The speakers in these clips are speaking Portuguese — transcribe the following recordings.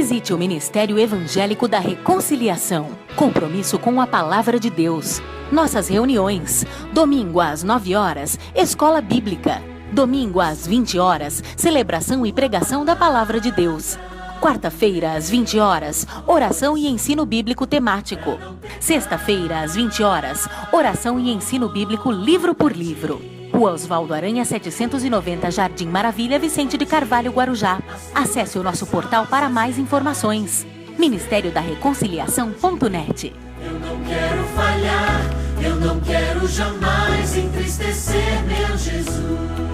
Visite o Ministério Evangélico da Reconciliação. Compromisso com a Palavra de Deus. Nossas reuniões. Domingo às 9 horas, Escola Bíblica. Domingo às 20 horas, celebração e pregação da Palavra de Deus. Quarta-feira, às 20 horas, oração e ensino bíblico temático. Sexta-feira, às 20 horas, oração e ensino bíblico livro por livro. Rua Osvaldo Aranha, 790, Jardim Maravilha, Vicente de Carvalho, Guarujá. Acesse o nosso portal para mais informações. Ministério da Reconciliação.net. Eu não quero falhar, eu não quero jamais entristecer meu Jesus.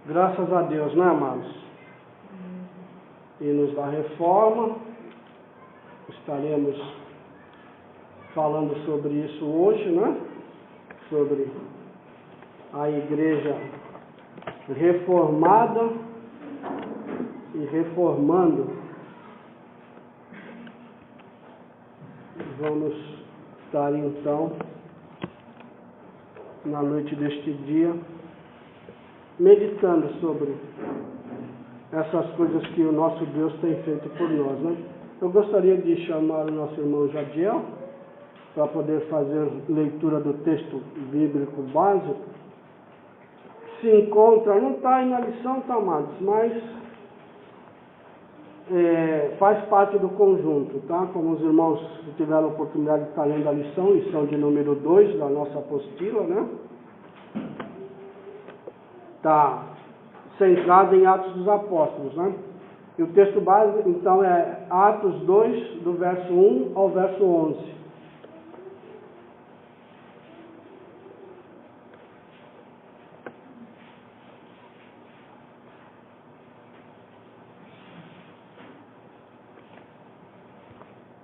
Graças a Deus, né, amados? Hinos da Reforma. Estaremos falando sobre isso hoje, né? Sobre a igreja reformada e reformando. Vamos estar então, na noite deste dia, meditando sobre essas coisas que o nosso Deus tem feito por nós, né? Eu gostaria de chamar o nosso irmão Jadiel para poder fazer leitura do texto bíblico básico. Se encontra, não está aí na lição, tá, amados, mas faz parte do conjunto, tá? Como os irmãos tiveram a oportunidade de estar lendo a lição de número 2 da nossa apostila, né? Está centrado em Atos dos Apóstolos, né? E o texto básico, então, é Atos 2, do verso 1 ao verso 11.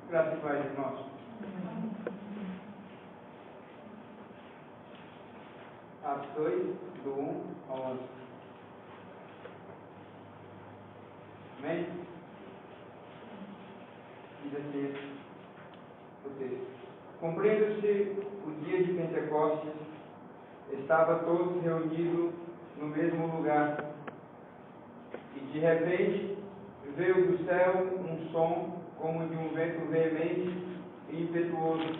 Graças a Deus, irmãos. Atos 2, do 1 ao 11. Amém? Diz assim o texto. Cumprindo-se o dia de Pentecostes, estava todos reunidos no mesmo lugar. E de repente veio do céu um som como de um vento veemente e impetuoso,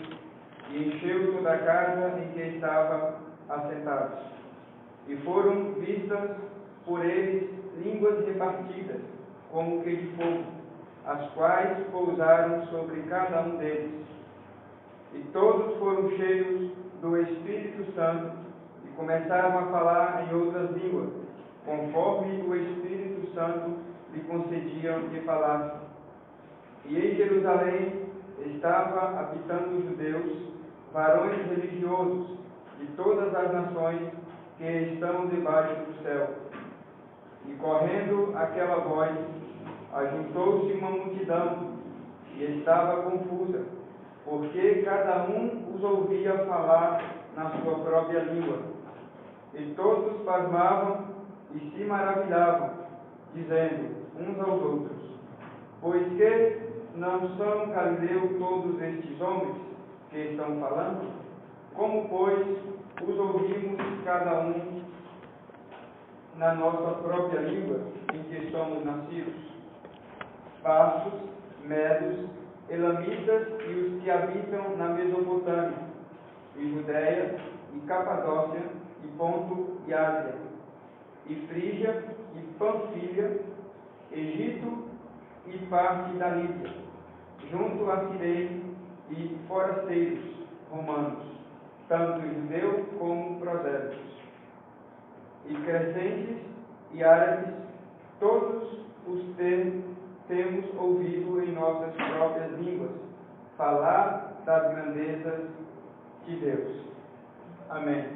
e encheu toda a casa em que estavam assentados. E foram vistas por eles línguas repartidas, como que de fogo, as quais pousaram sobre cada um deles. E todos foram cheios do Espírito Santo e começaram a falar em outras línguas, conforme o Espírito Santo lhe concedia que falasse. E em Jerusalém estava habitando os judeus, varões religiosos de todas as nações que estão debaixo do céu. E correndo aquela voz, ajuntou-se uma multidão, e estava confusa, porque cada um os ouvia falar na sua própria língua. E todos pasmavam e se maravilhavam, dizendo uns aos outros: pois que não são galileus todos estes homens que estão falando? Como, pois, os ouvimos cada um na nossa própria língua em que somos nascidos? Partos, medos, elamitas e os que habitam na Mesopotâmia, e Judéia, e Capadócia, e Ponto e Ásia, e Frígia, e Panfilha, Egito e parte da Líbia, junto a Cirene, e forasteiros romanos, tanto judeus como prosélitos, e crescentes e árabes, todos os temos ouvido em nossas próprias línguas falar das grandezas de Deus. Amém.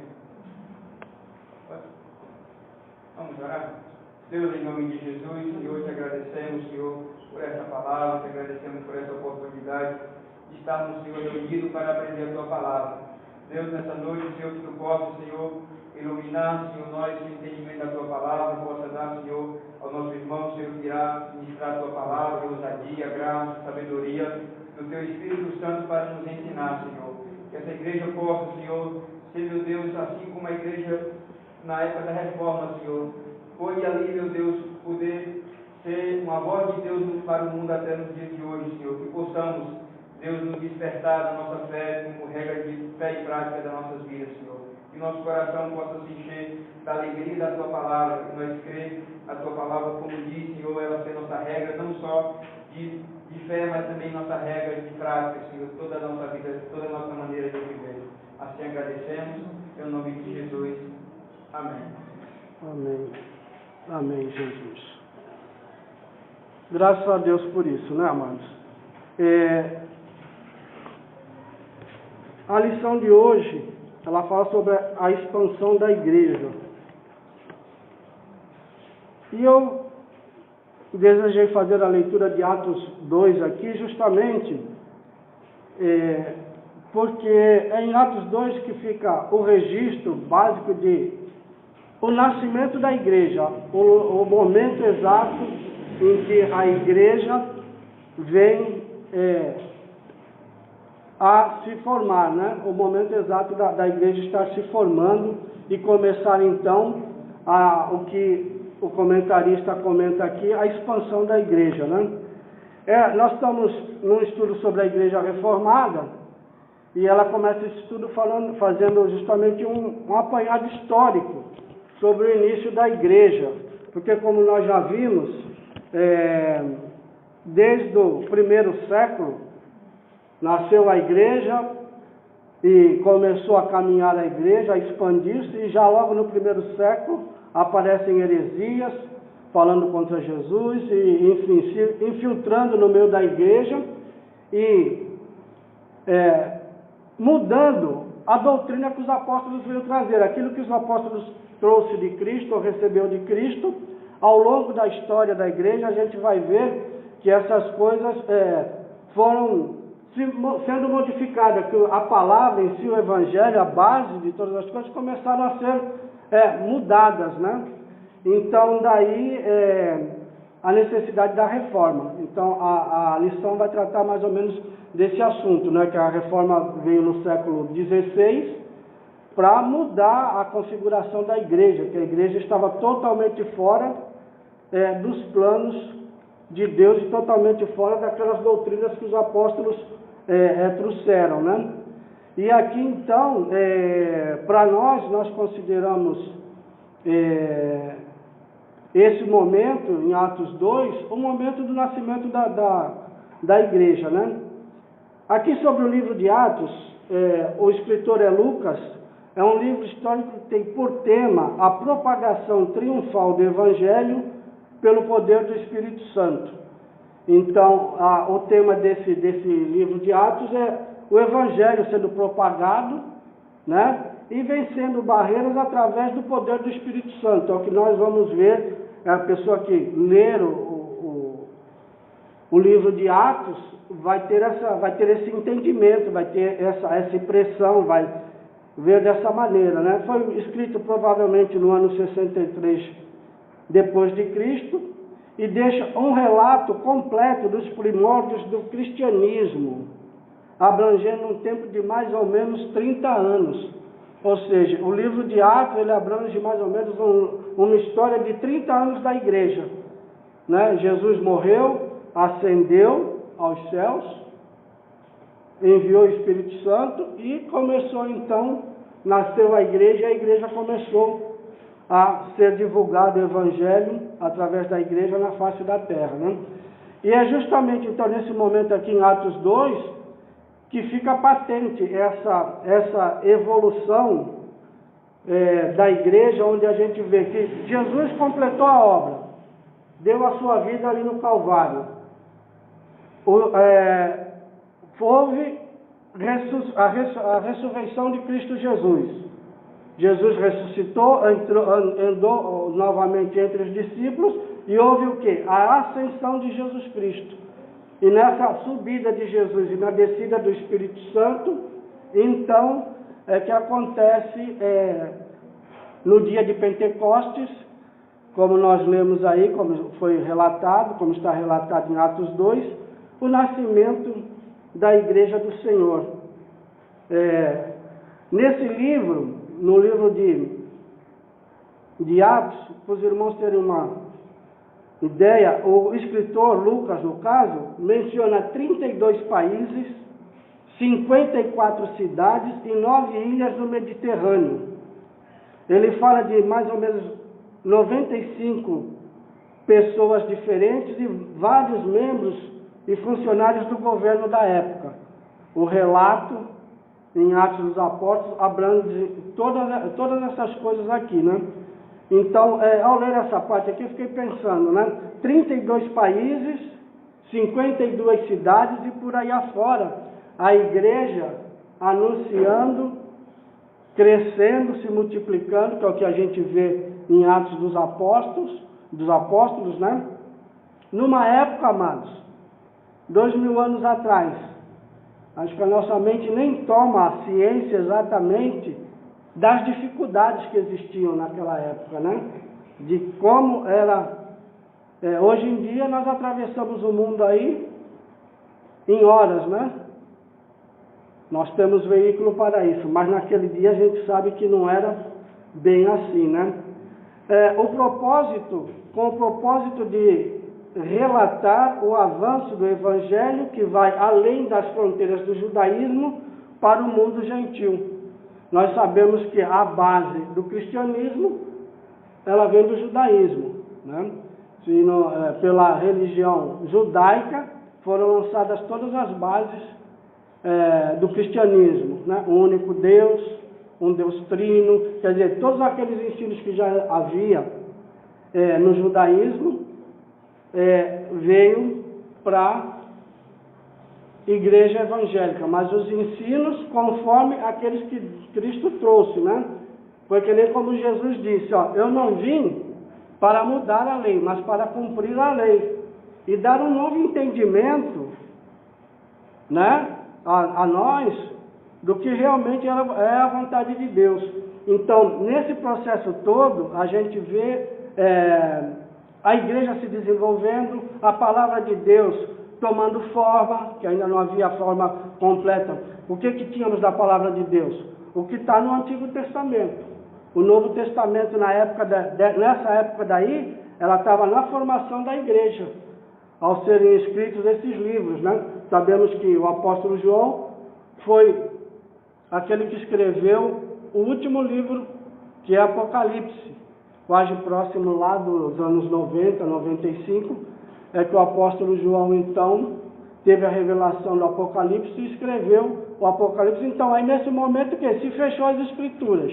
Vamos orar? Deus, em nome de Jesus, Senhor, te agradecemos, Senhor, por essa palavra, te agradecemos por essa oportunidade de estarmos, Senhor, reunidos para aprender a tua palavra. Deus, nessa noite, Senhor, que tu possa, Senhor, iluminar, Senhor, nós o entendimento da tua palavra, possa dar, Senhor, ao nosso irmão, Senhor, que irá ministrar a tua palavra, ousadia, graça, sabedoria do teu Espírito Santo para nos ensinar, Senhor. Que essa igreja possa, Senhor, ser, meu Deus, assim como a igreja na época da reforma, Senhor, foi ali, meu Deus, poder ser uma voz de Deus para o mundo até nos dias de hoje, Senhor. Que possamos, Deus, nos despertar da nossa fé como regra de fé e prática das nossas vidas, Senhor. Que nosso coração possa se encher da alegria da tua palavra, que nós cremos a tua palavra, como diz, Senhor, ela ser nossa regra, não só de fé, mas também nossa regra de prática, Senhor, toda a nossa vida, toda a nossa maneira de viver. Assim agradecemos, em nome de Jesus. Amém. Amém. Amém, Jesus. Graças a Deus por isso, né, amados? A lição de hoje, ela fala sobre a expansão da igreja. E eu desejei fazer a leitura de Atos 2 aqui, justamente porque é em Atos 2 que fica o registro básico de o nascimento da igreja, o momento exato em que a igreja vem a se formar, né? O momento exato da igreja estar se formando e começar então o que o comentarista comenta aqui, a expansão da igreja, né? Nós estamos num estudo sobre a igreja reformada e ela começa esse estudo fazendo justamente um apanhado histórico sobre o início da igreja, porque como nós já vimos, desde o primeiro século nasceu a igreja e começou a caminhar a igreja, a expandir-se, e já logo no primeiro século aparecem heresias falando contra Jesus e, enfim, se infiltrando no meio da igreja e mudando a doutrina que os apóstolos veio trazer. Aquilo que os apóstolos trouxe de Cristo, ou recebeu de Cristo, ao longo da história da igreja, a gente vai ver que essas coisas foram sendo modificadas, que a palavra em si, o evangelho, a base de todas as coisas, começaram a ser mudadas, né? Então, daí a necessidade da reforma. Então, a lição vai tratar mais ou menos desse assunto, né? Que a reforma veio no século XVI para mudar a configuração da igreja, que a igreja estava totalmente fora dos planos de Deus e totalmente fora daquelas doutrinas que os apóstolos trouxeram, né? E aqui, então, para nós consideramos esse momento, em Atos 2, o momento do nascimento da igreja, né? Aqui sobre o livro de Atos, o escritor é Lucas, é um livro histórico que tem por tema a propagação triunfal do Evangelho pelo poder do Espírito Santo. Então, o tema desse livro de Atos é o Evangelho sendo propagado, né? E vencendo barreiras através do poder do Espírito Santo. É o que nós vamos ver, a pessoa que ler o livro de Atos vai ter esse entendimento, vai ter essa impressão, vai ver dessa maneira, né? Foi escrito provavelmente no ano 63 depois de Cristo e deixa um relato completo dos primórdios do cristianismo, abrangendo um tempo de mais ou menos 30 anos. Ou seja, o livro de Atos, ele abrange mais ou menos uma história de 30 anos da igreja, né? Jesus morreu, ascendeu aos céus, enviou o Espírito Santo e começou então, nasceu a igreja e a igreja começou a ser divulgado o Evangelho através da igreja na face da terra, né? E é justamente então nesse momento aqui em Atos 2 que fica patente essa evolução da igreja, onde a gente vê que Jesus completou a obra, deu a sua vida ali no Calvário. Houve a ressurreição de Cristo Jesus. Jesus ressuscitou, andou novamente entre os discípulos e houve o quê? A ascensão de Jesus Cristo. E nessa subida de Jesus e na descida do Espírito Santo, então, é que acontece no dia de Pentecostes, como nós lemos aí, como foi relatado, como está relatado em Atos 2, o nascimento da Igreja do Senhor. Nesse livro, no livro de Atos, para os irmãos terem uma ideia, o escritor Lucas, no caso, menciona 32 países, 54 cidades e 9 ilhas no Mediterrâneo. Ele fala de mais ou menos 95 pessoas diferentes e vários membros e funcionários do governo da época. O relato em Atos dos Apóstolos abrange todas essas coisas aqui, né? Então, ao ler essa parte aqui, eu fiquei pensando, né? 32 países, 52 cidades e por aí afora, a igreja anunciando, crescendo, se multiplicando, que é o que a gente vê em Atos dos Apóstolos, dos Apóstolos, né? Numa época, amados, 2000 anos atrás, acho que a nossa mente nem toma a ciência exatamente das dificuldades que existiam naquela época, né? De como era. Hoje em dia nós atravessamos o mundo aí em horas, né? Nós temos veículo para isso, mas naquele dia a gente sabe que não era bem assim, né? Com o propósito de relatar o avanço do Evangelho que vai além das fronteiras do judaísmo para o mundo gentil. Nós sabemos que a base do cristianismo, ela vem do judaísmo, né? Pela religião judaica foram lançadas todas as bases do cristianismo, né? Um único Deus, um Deus trino, quer dizer, todos aqueles ensinos que já havia no judaísmo veio para a igreja evangélica, mas os ensinos conforme aqueles que Cristo trouxe, né? Foi que nem como Jesus disse, ó, eu não vim para mudar a lei, mas para cumprir a lei e dar um novo entendimento, né, a nós do que realmente é a vontade de Deus. Então, nesse processo todo, a gente vê a igreja se desenvolvendo, a palavra de Deus tomando forma, que ainda não havia forma completa. O que tínhamos da palavra de Deus? O que está no Antigo Testamento. O Novo Testamento, nessa época daí, ela estava na formação da igreja, ao serem escritos esses livros, né? Sabemos que o apóstolo João foi aquele que escreveu o último livro, que é Apocalipse, quase próximo lá dos anos 90, 95, é que o apóstolo João, então, teve a revelação do Apocalipse e escreveu o Apocalipse. Então, aí nesse momento que se fechou as Escrituras.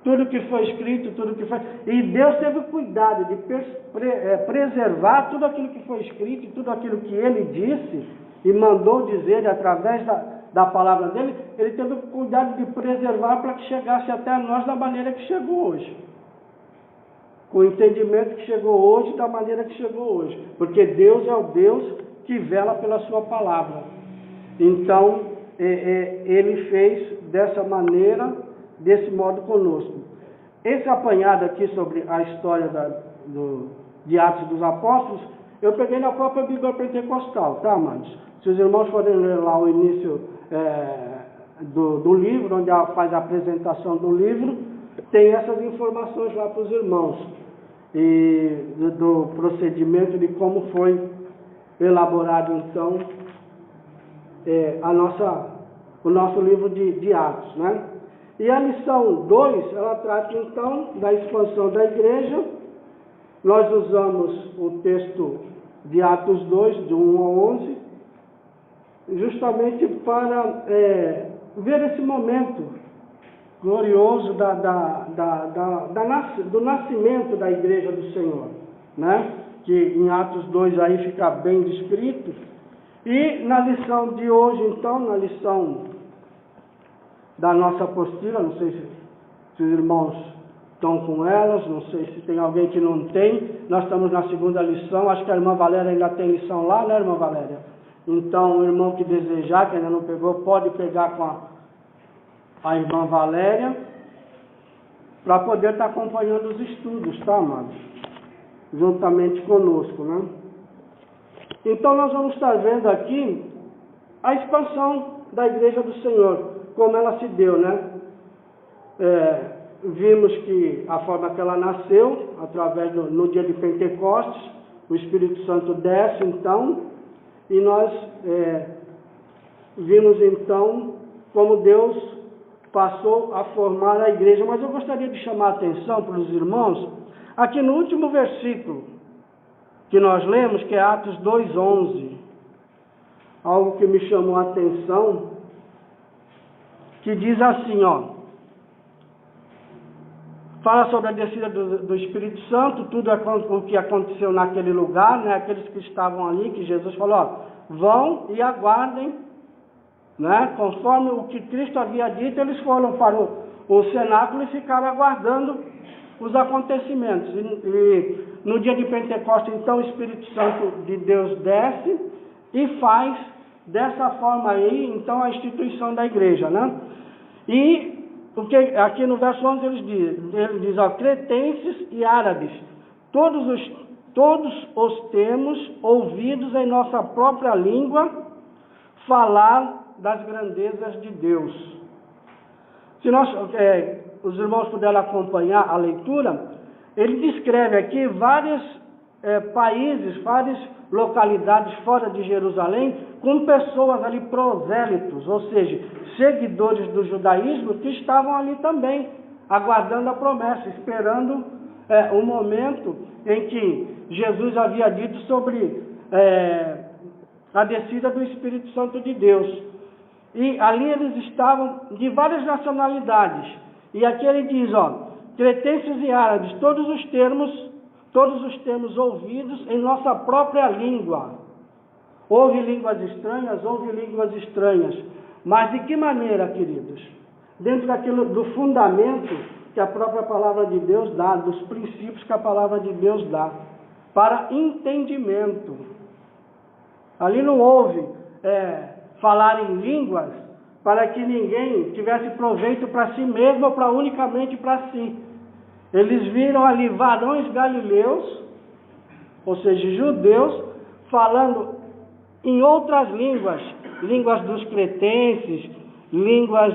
Tudo que foi escrito, tudo que foi... E Deus teve cuidado de preservar tudo aquilo que foi escrito, tudo aquilo que Ele disse e mandou dizer através da palavra dEle, Ele teve cuidado de preservar para que chegasse até nós da maneira que chegou hoje. Com o entendimento que chegou hoje, da maneira que chegou hoje. Porque Deus é o Deus que vela pela sua palavra. Então, Ele fez dessa maneira, desse modo conosco. Esse apanhado aqui sobre a história de Atos dos Apóstolos, eu peguei na própria Bíblia Pentecostal, tá, amados? Se os irmãos forem ler lá o início do livro, onde faz a apresentação do livro, tem essas informações lá para os irmãos, e do procedimento de como foi elaborado, então, o nosso livro de Atos, né? E a lição 2, ela trata então da expansão da igreja. Nós usamos o texto de Atos 2, de 1 a 11, justamente para ver esse momento glorioso do nascimento da igreja do Senhor, né? Que em Atos 2 aí fica bem descrito. E na lição de hoje, então, na lição da nossa apostila, não sei se os irmãos estão com elas, não sei se tem alguém que não tem. Nós estamos na segunda lição, acho que a irmã Valéria ainda tem lição lá, né, irmã Valéria? Então, o irmão que desejar, que ainda não pegou, pode pegar com a irmã Valéria, para poder estar acompanhando os estudos, tá, amados? Juntamente conosco, né? Então, nós vamos estar vendo aqui a expansão da igreja do Senhor, como ela se deu, né? Vimos que a forma que ela nasceu, através no dia de Pentecostes, o Espírito Santo desce, então, e nós vimos, então, como Deus passou a formar a igreja. Mas eu gostaria de chamar a atenção para os irmãos, aqui no último versículo que nós lemos, que é Atos 2:11, algo que me chamou a atenção, que diz assim, ó, fala sobre a descida do Espírito Santo, tudo o que aconteceu naquele lugar, né? Aqueles que estavam ali, que Jesus falou, ó, vão e aguardem, né? Conforme o que Cristo havia dito, eles foram para o cenáculo e ficaram aguardando os acontecimentos. E no dia de Pentecostes, então, o Espírito Santo de Deus desce e faz dessa forma aí, então, a instituição da igreja, né? E porque aqui no verso 11 ele diz, ó, cretenses e árabes, todos os temos ouvidos em nossa própria língua falar das grandezas de Deus. Se os irmãos puderem acompanhar a leitura, ele descreve aqui vários países, várias localidades fora de Jerusalém, com pessoas ali prosélitos, ou seja, seguidores do judaísmo, que estavam ali também, aguardando a promessa, esperando o momento em que Jesus havia dito sobre a descida do Espírito Santo de Deus. E ali eles estavam de várias nacionalidades. E aqui ele diz, ó, cretenses e árabes, todos os termos ouvidos em nossa própria língua. Houve línguas estranhas. Mas de que maneira, queridos? Dentro do fundamento que a própria palavra de Deus dá, dos princípios que a palavra de Deus dá, para entendimento. Ali não houve falar em línguas para que ninguém tivesse proveito para si mesmo ou unicamente para si. Eles viram ali varões galileus, ou seja, judeus, falando em outras línguas, línguas dos cretenses, línguas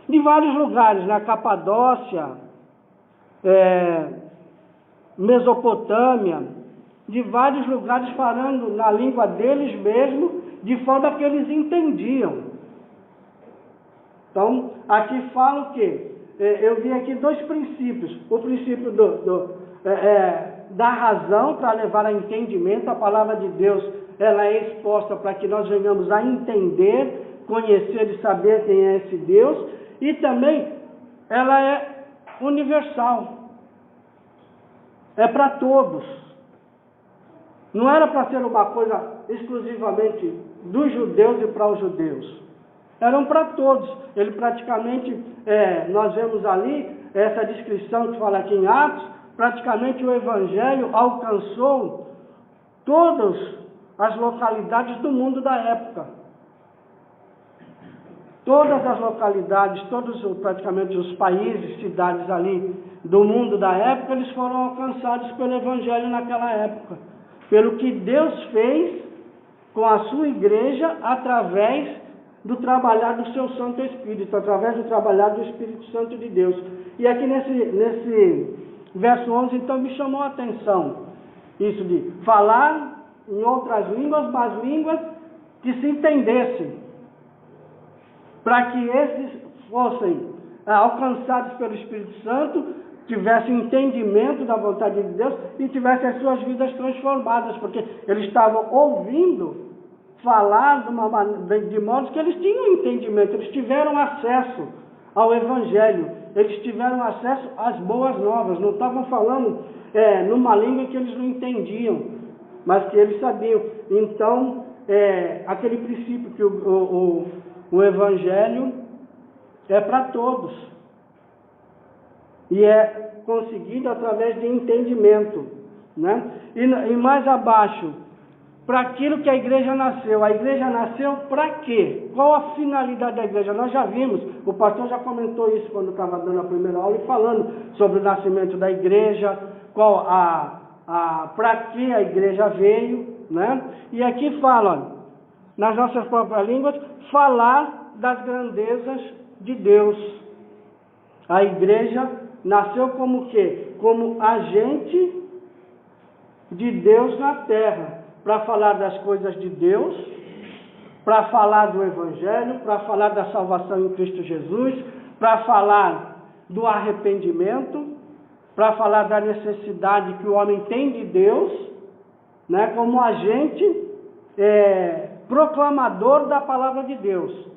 de vários lugares, na Capadócia, Mesopotâmia, de vários lugares falando na língua deles mesmos, de forma que eles entendiam. Então, aqui fala o quê? Eu vi aqui dois princípios. O princípio da razão para levar a entendimento. A palavra de Deus, ela é exposta para que nós venhamos a entender, conhecer e saber quem é esse Deus. E também, ela é universal. É para todos. Não era para ser uma coisa exclusivamente dos judeus e para os judeus. Eram para todos. Ele praticamente, nós vemos ali, essa descrição que fala aqui em Atos, praticamente o Evangelho alcançou todas as localidades do mundo da época. Todas as localidades, praticamente os países, cidades ali do mundo da época, eles foram alcançados pelo Evangelho naquela época. Pelo que Deus fez com a sua igreja através do trabalhar do seu Santo Espírito, através do trabalhar do Espírito Santo de Deus. E aqui nesse verso 11, então, me chamou a atenção isso de falar em outras línguas, mas línguas que se entendessem, para que esses fossem alcançados pelo Espírito Santo, tivessem entendimento da vontade de Deus e tivessem as suas vidas transformadas, porque eles estavam ouvindo falar de modo que eles tinham entendimento, eles tiveram acesso ao Evangelho, eles tiveram acesso às boas novas, não estavam falando numa língua que eles não entendiam, mas que eles sabiam. Então, aquele princípio que o Evangelho é para todos, e é conseguido através de entendimento, né? E mais abaixo, para aquilo que a igreja nasceu. A igreja nasceu para quê? Qual a finalidade da igreja? Nós já vimos, o pastor já comentou isso quando estava dando a primeira aula e falando sobre o nascimento da igreja, para que a igreja veio, né? E aqui fala, nas nossas próprias línguas, falar das grandezas de Deus. A igreja nasceu como quê? Como agente de Deus na terra, para falar das coisas de Deus, para falar do Evangelho, para falar da salvação em Cristo Jesus, para falar do arrependimento, para falar da necessidade que o homem tem de Deus, né, como agente proclamador da palavra de Deus.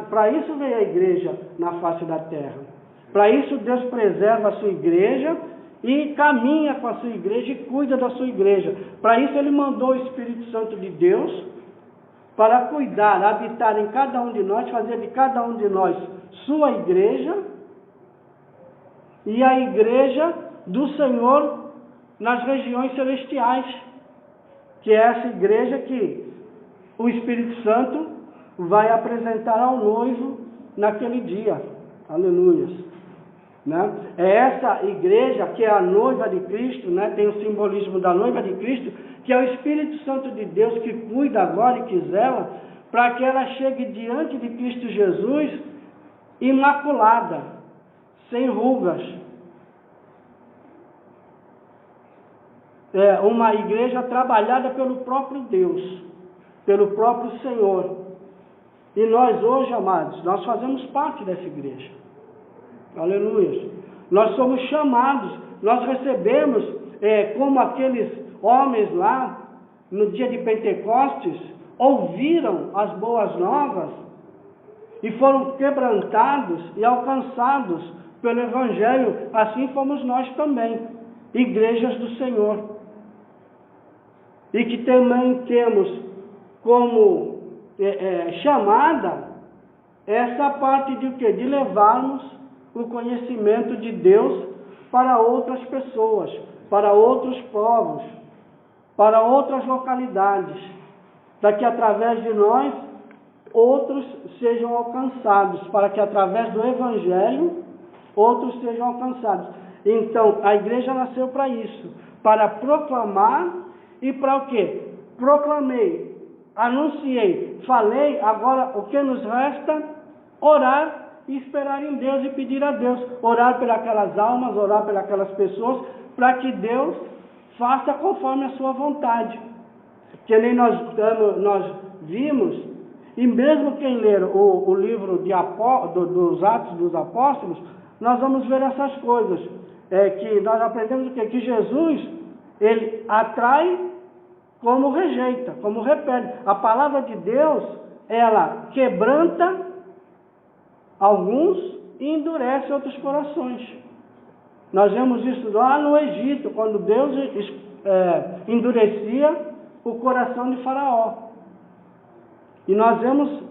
Para isso veio a igreja na face da terra. Para isso Deus preserva a sua igreja e caminha com a sua igreja e cuida da sua igreja. Para isso Ele mandou o Espírito Santo de Deus para cuidar, habitar em cada um de nós, fazer de cada um de nós sua igreja e a igreja do Senhor nas regiões celestiais, que é essa igreja que o Espírito Santo vai apresentar ao noivo naquele dia. Aleluia. Né? É essa igreja que é a noiva de Cristo, né? Tem o simbolismo da noiva de Cristo, que é o Espírito Santo de Deus que cuida agora e que zela para que ela chegue diante de Cristo Jesus imaculada, sem rugas. É uma igreja trabalhada pelo próprio Deus, pelo próprio Senhor. E nós hoje, amados, nós fazemos parte dessa igreja. Aleluia. Nós somos chamados, nós recebemos, como aqueles homens lá, no dia de Pentecostes, ouviram as boas novas e foram quebrantados e alcançados pelo Evangelho, assim fomos nós também, igrejas do Senhor. E que também temos como chamada essa parte de o quê? De levarmos o conhecimento de Deus para outras pessoas, para outros povos, para outras localidades, para que através de nós outros sejam alcançados, para que através do Evangelho outros sejam alcançados. Então, a igreja nasceu para isso, para proclamar e para o quê? Proclamei, anunciei, falei, agora o que nos resta? Orar e esperar em Deus e pedir a Deus, orar por aquelas almas, orar por aquelas pessoas, para que Deus faça conforme a sua vontade. Que nem nós vimos, e mesmo quem ler o livro dos Atos dos Apóstolos, nós vamos ver essas coisas, que nós aprendemos o quê? Que Jesus, ele atrai como rejeita, como repele. A palavra de Deus, ela quebranta alguns e endurece outros corações. Nós vemos isso lá no Egito, quando Deus endurecia o coração de Faraó. E nós vemos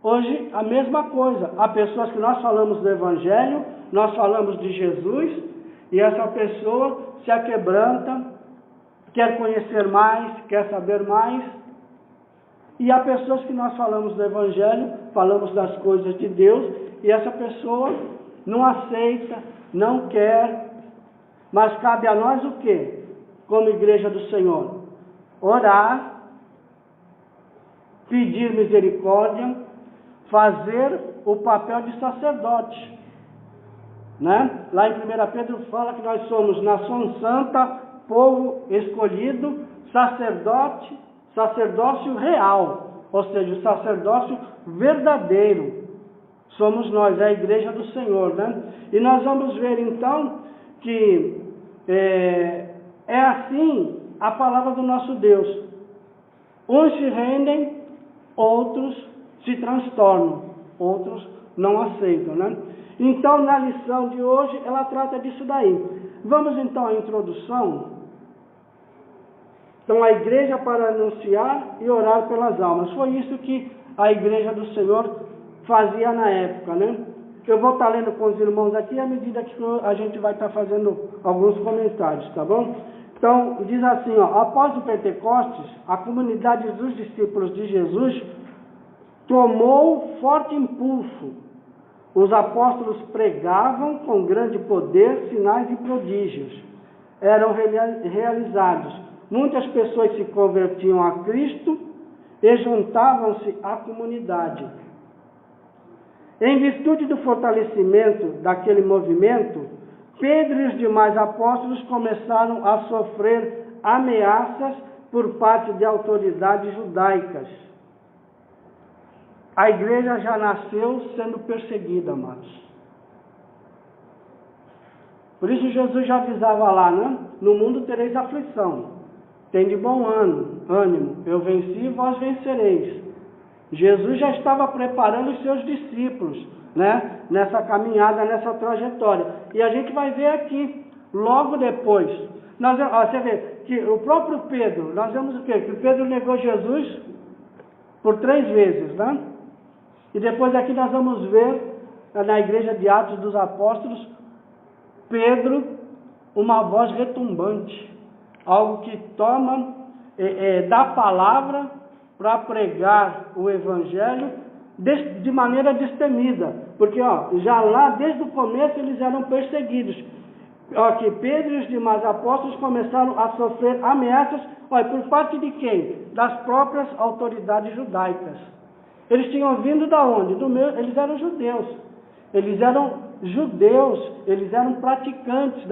hoje a mesma coisa. Há pessoas que nós falamos do Evangelho, nós falamos de Jesus, e essa pessoa se aquebranta, quer conhecer mais, quer saber mais. E há pessoas que nós falamos do Evangelho, falamos das coisas de Deus, e essa pessoa não aceita, não quer. Mas cabe a nós o quê? Como igreja do Senhor? Orar, pedir misericórdia, fazer o papel de sacerdote. Né? Lá em 1 Pedro fala que nós somos nação santa, povo escolhido, sacerdócio real, ou seja, o sacerdócio verdadeiro. Somos nós, a igreja do Senhor, né? E nós vamos ver então que é assim a palavra do nosso Deus. Uns se rendem, outros se transtornam, outros não aceitam, né? Então, na lição de hoje, ela trata disso daí. Vamos então à introdução. Então, a igreja para anunciar e orar pelas almas. Foi isso que a igreja do Senhor fazia na época, né? Eu vou estar lendo com os irmãos aqui à medida que a gente vai estar fazendo alguns comentários, tá bom? Então, diz assim, ó, após o Pentecostes, a comunidade dos discípulos de Jesus tomou forte impulso. Os apóstolos pregavam com grande poder, sinais e prodígios. Eram realizados. Muitas pessoas se convertiam a Cristo e juntavam-se à comunidade. Em virtude do fortalecimento daquele movimento, Pedro e os demais apóstolos começaram a sofrer ameaças por parte de autoridades judaicas. A igreja já nasceu sendo perseguida, amados. Por isso Jesus já avisava lá, né? No mundo tereis aflição. Tem de bom ânimo. Eu venci e vós vencereis. Jesus já estava preparando os seus discípulos, né? Nessa caminhada, nessa trajetória. E a gente vai ver aqui, logo depois. Você vê que o próprio Pedro, nós vemos o quê? Que Pedro negou Jesus por 3 vezes, né? E depois aqui nós vamos ver, na igreja de Atos dos Apóstolos, Pedro, uma voz retumbante, algo que toma da palavra para pregar o evangelho de maneira destemida, porque já lá desde o começo eles eram perseguidos. Que Pedro e os demais apóstolos começaram a sofrer ameaças, por parte de quem? Das próprias autoridades judaicas. Eles tinham vindo da onde? Eles eram judeus. Eles eram praticantes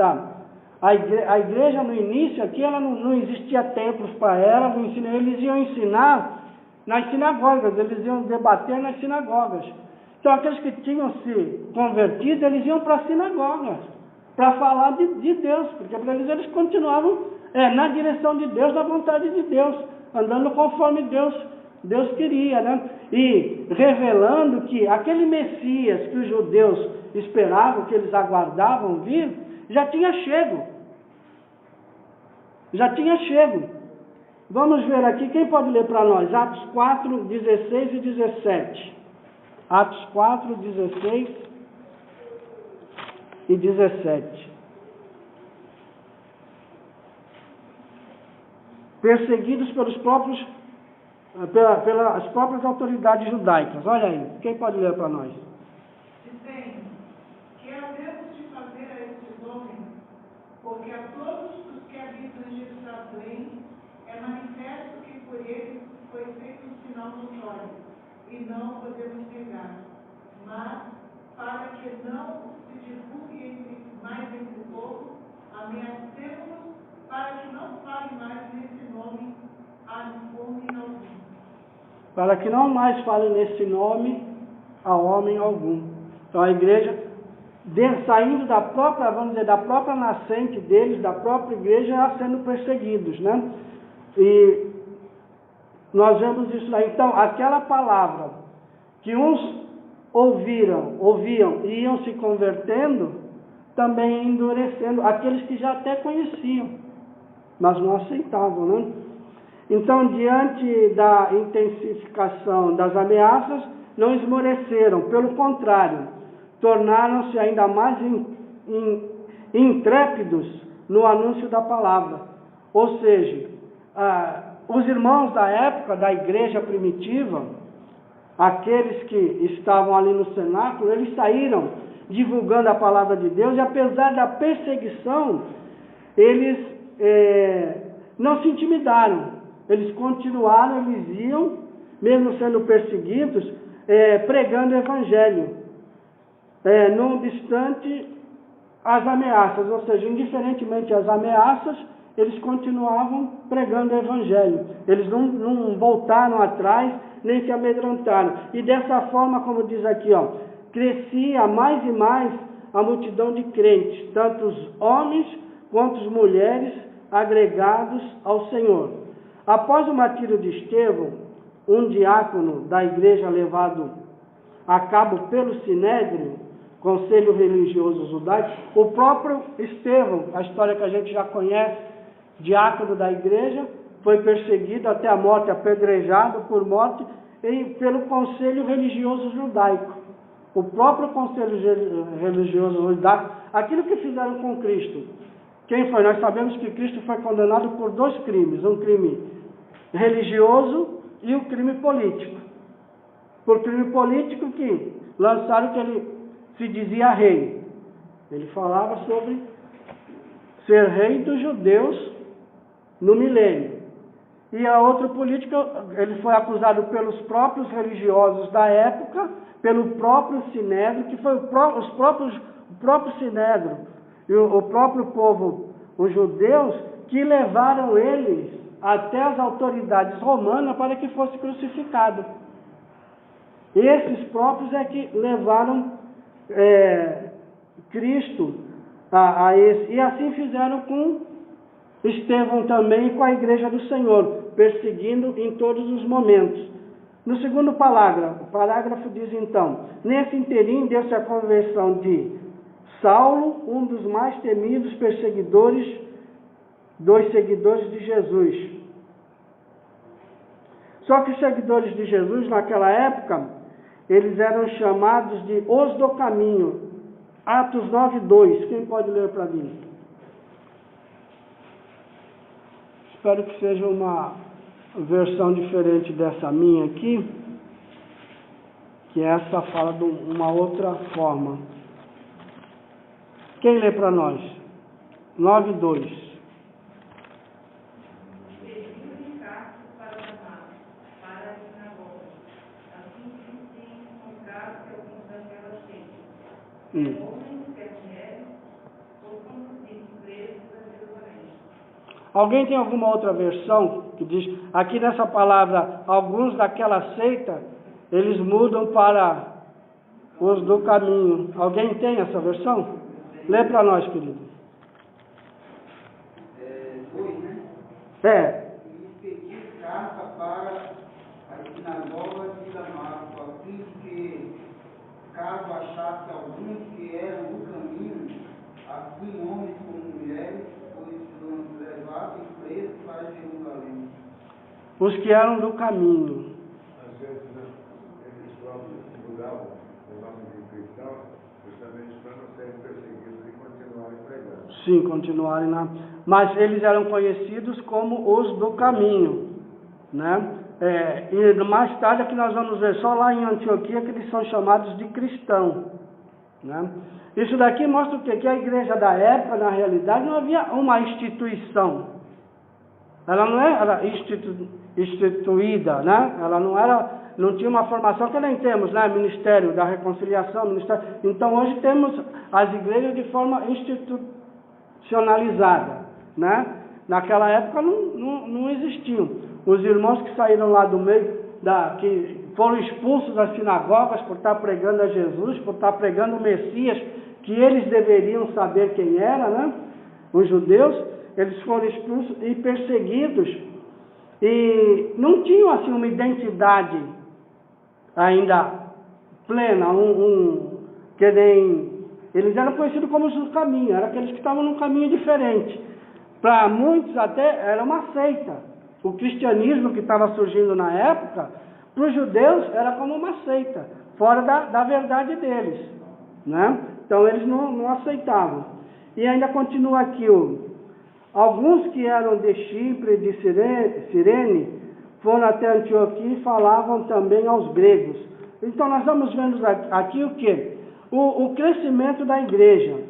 a igreja no início aqui, ela não existia templos para ela, eles iam ensinar nas sinagogas, eles iam debater nas sinagogas. Então aqueles que tinham se convertido, eles iam para as sinagogas, para falar de Deus, porque para eles continuavam na direção de Deus, na vontade de Deus, andando conforme Deus queria, né? E revelando que aquele Messias que os judeus esperavam, que eles aguardavam vir, já tinha chego. Vamos ver aqui, quem pode ler para nós? Atos 4, 16 e 17. Atos 4, 16 e 17. Perseguidos pelas próprias autoridades judaicas. Olha aí, quem pode ler para nós? Dizendo, que havemos de fazer a estes homens, porque a todos os que habitam em Jerusalém é manifesto que por eles foi feito um sinal notório, e não podemos negar. Mas, para que não se divulgue mais entre o povo, ameacemos para que não fale mais nesse nome a homem algum. Para que não mais fale nesse nome a homem algum. Então a igreja, saindo da própria, vamos dizer, da própria nascente deles, da própria igreja, sendo perseguidos, né? E nós vemos isso lá. Então, aquela palavra que uns ouviam e iam se convertendo, também endurecendo aqueles que já até conheciam, mas não aceitavam, né? Então, diante da intensificação das ameaças, não esmoreceram, pelo contrário, tornaram-se ainda mais intrépidos no anúncio da palavra. Ou seja, os irmãos da época, da igreja primitiva, aqueles que estavam ali no cenáculo, eles saíram divulgando a palavra de Deus, e apesar da perseguição, eles não se intimidaram. Eles continuaram, eles iam, mesmo sendo perseguidos, pregando o evangelho, não obstante as ameaças, ou seja, indiferentemente às ameaças, eles continuavam pregando o evangelho. Eles não voltaram atrás, nem se amedrontaram. E dessa forma, como diz aqui, crescia mais e mais a multidão de crentes, tanto os homens quanto as mulheres agregados ao Senhor. Após o martírio de Estevão, um diácono da igreja levado a cabo pelo Sinédrio, Conselho Religioso Judaico, o próprio Estevão, a história que a gente já conhece, diácono da igreja, foi perseguido até a morte, apedrejado por morte pelo Conselho Religioso Judaico. O próprio Conselho Religioso Judaico, aquilo que fizeram com Cristo. Quem foi? Nós sabemos que Cristo foi condenado por 2 crimes, um crime religioso e um crime político. Por crime político que lançaram que ele se dizia rei. Ele falava sobre ser rei dos judeus no milênio. E a outra política, ele foi acusado pelos próprios religiosos da época, pelo próprio Sinédrio, que foi o próprio Sinédrio e o próprio povo, os judeus, que levaram eles até as autoridades romanas para que fosse crucificado. Esses próprios é que levaram Cristo a esse. E assim fizeram com Estevão também, com a igreja do Senhor, perseguindo em todos os momentos. No segundo parágrafo, o parágrafo diz então: nesse interim deu-se a conversão de Saulo, um dos mais temidos perseguidores dos seguidores de Jesus. Só que os seguidores de Jesus, naquela época, eles eram chamados de os do caminho. Atos 9:2. Quem pode ler para mim? Espero que seja uma versão diferente dessa minha aqui, que essa fala de uma outra forma. Quem lê para nós? 9:2. Alguém tem alguma outra versão que diz, aqui nessa palavra, alguns daquela seita, eles mudam para os do caminho. Alguém tem essa versão? Lê para nós, querido. 2, né? É. E pediu carta para as sinagogas de Damasco, a fim de que, caso achasse alguns que eram do caminho, assim homens como mulheres, fossem levados e presos para Jerusalém. Os que eram do caminho. Às vezes, eles próprios mudavam o nome de cristão, justamente para não serem perseguidos e continuarem pregando. Sim, continuarem lá. Mas eles eram conhecidos como os do caminho, né? E mais tarde é que nós vamos ver, só lá em Antioquia que eles são chamados de cristão, né? Isso daqui mostra o quê? Que a igreja da época, na realidade, não havia uma instituição. Ela não era instituída, né? Ela não tinha uma formação que nem temos, né? Ministério da Reconciliação, Ministério. Então hoje temos as igrejas de forma institucionalizada, né? Naquela época não existiam. Os irmãos que saíram lá do meio, que foram expulsos das sinagogas por estar pregando a Jesus, por estar pregando o Messias, que eles deveriam saber quem era, né? Os judeus, eles foram expulsos e perseguidos, e não tinham assim uma identidade ainda plena, que nem eles eram conhecidos como os do caminho, eram aqueles que estavam num caminho diferente. Para muitos até era uma seita. O cristianismo que estava surgindo na época, para os judeus era como uma seita, fora da verdade deles, né? Então eles não aceitavam. E ainda continua aqui, alguns que eram de Chipre e de Cirene foram até Antioquia e falavam também aos gregos. Então nós vamos vendo aqui o quê? O crescimento da igreja.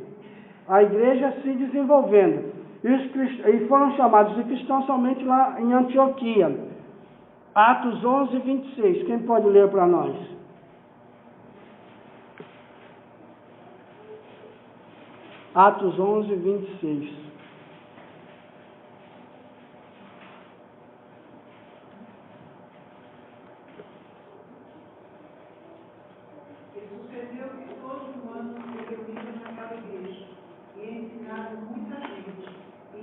A igreja se desenvolvendo. E foram chamados de cristãos somente lá em Antioquia. Atos 11:26. Quem pode ler para nós? Atos 11:26. Sucedeu que todos os anos se reuniram naquela igreja e ensinaram muita gente. E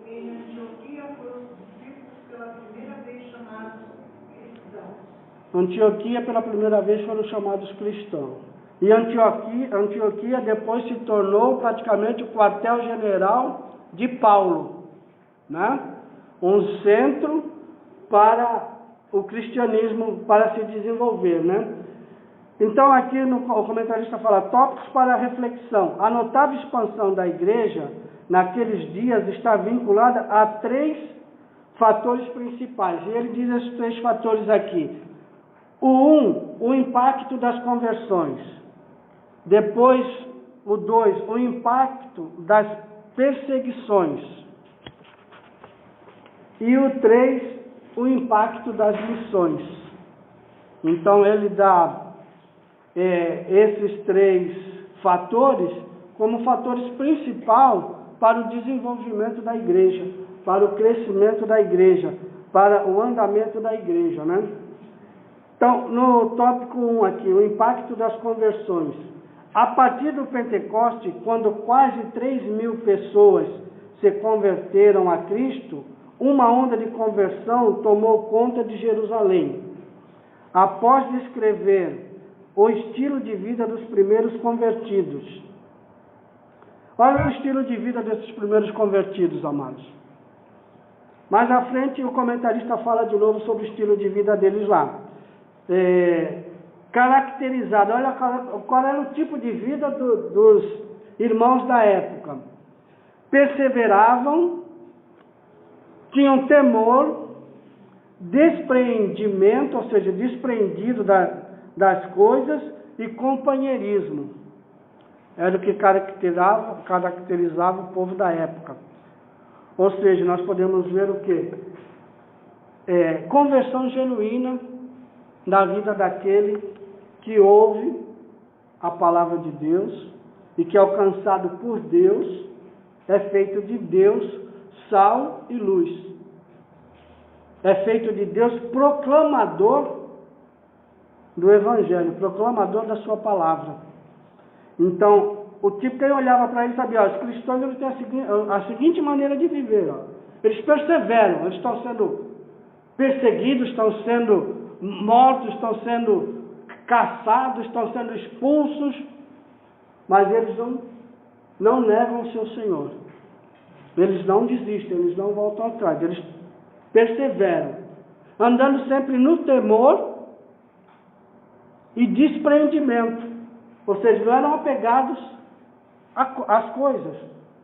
em Antioquia foram os discípulos pela primeira vez chamados cristãos. Antioquia pela primeira vez foram chamados cristãos. E Antioquia depois se tornou praticamente o quartel-general de Paulo, né? Um centro para o cristianismo para se desenvolver, né? Então aqui o comentarista fala, tópicos para reflexão. A notável expansão da igreja naqueles dias está vinculada a 3 fatores principais. E ele diz esses 3 fatores aqui. O impacto das conversões. Depois, o 2, o impacto das perseguições. E o 3, o impacto das missões. Então ele dá esses 3 fatores como fatores principais para o desenvolvimento da igreja, para o crescimento da igreja, para o andamento da igreja, né? Então, no tópico 1 aqui, o impacto das conversões. A partir do Pentecoste, quando quase 3.000 pessoas se converteram a Cristo, uma onda de conversão tomou conta de Jerusalém. Após descrever o estilo de vida dos primeiros convertidos. Olha o estilo de vida desses primeiros convertidos, amados. Mais à frente, o comentarista fala de novo sobre o estilo de vida deles lá. Caracterizado, olha qual era o tipo de vida dos irmãos da época perseveravam, tinham temor, despreendimento, ou seja, desprendido das coisas, e companheirismo. Era o que caracterizava o povo da época. Ou seja, nós podemos ver o quê? Conversão genuína na vida daquele que ouve a palavra de Deus e que é alcançado por Deus, é feito de Deus sal e luz. É feito de Deus proclamador do Evangelho, proclamador da sua palavra. Então, o tipo que olhava para ele sabia, os cristãos eles têm a seguinte maneira de viver. Eles perseveram, eles estão sendo perseguidos, estão sendo mortos, estão sendo caçados, estão sendo expulsos, mas eles não negam o seu Senhor. Eles não desistem, eles não voltam atrás, eles perseveram, andando sempre no temor e despreendimento. Ou seja, não eram apegados às coisas.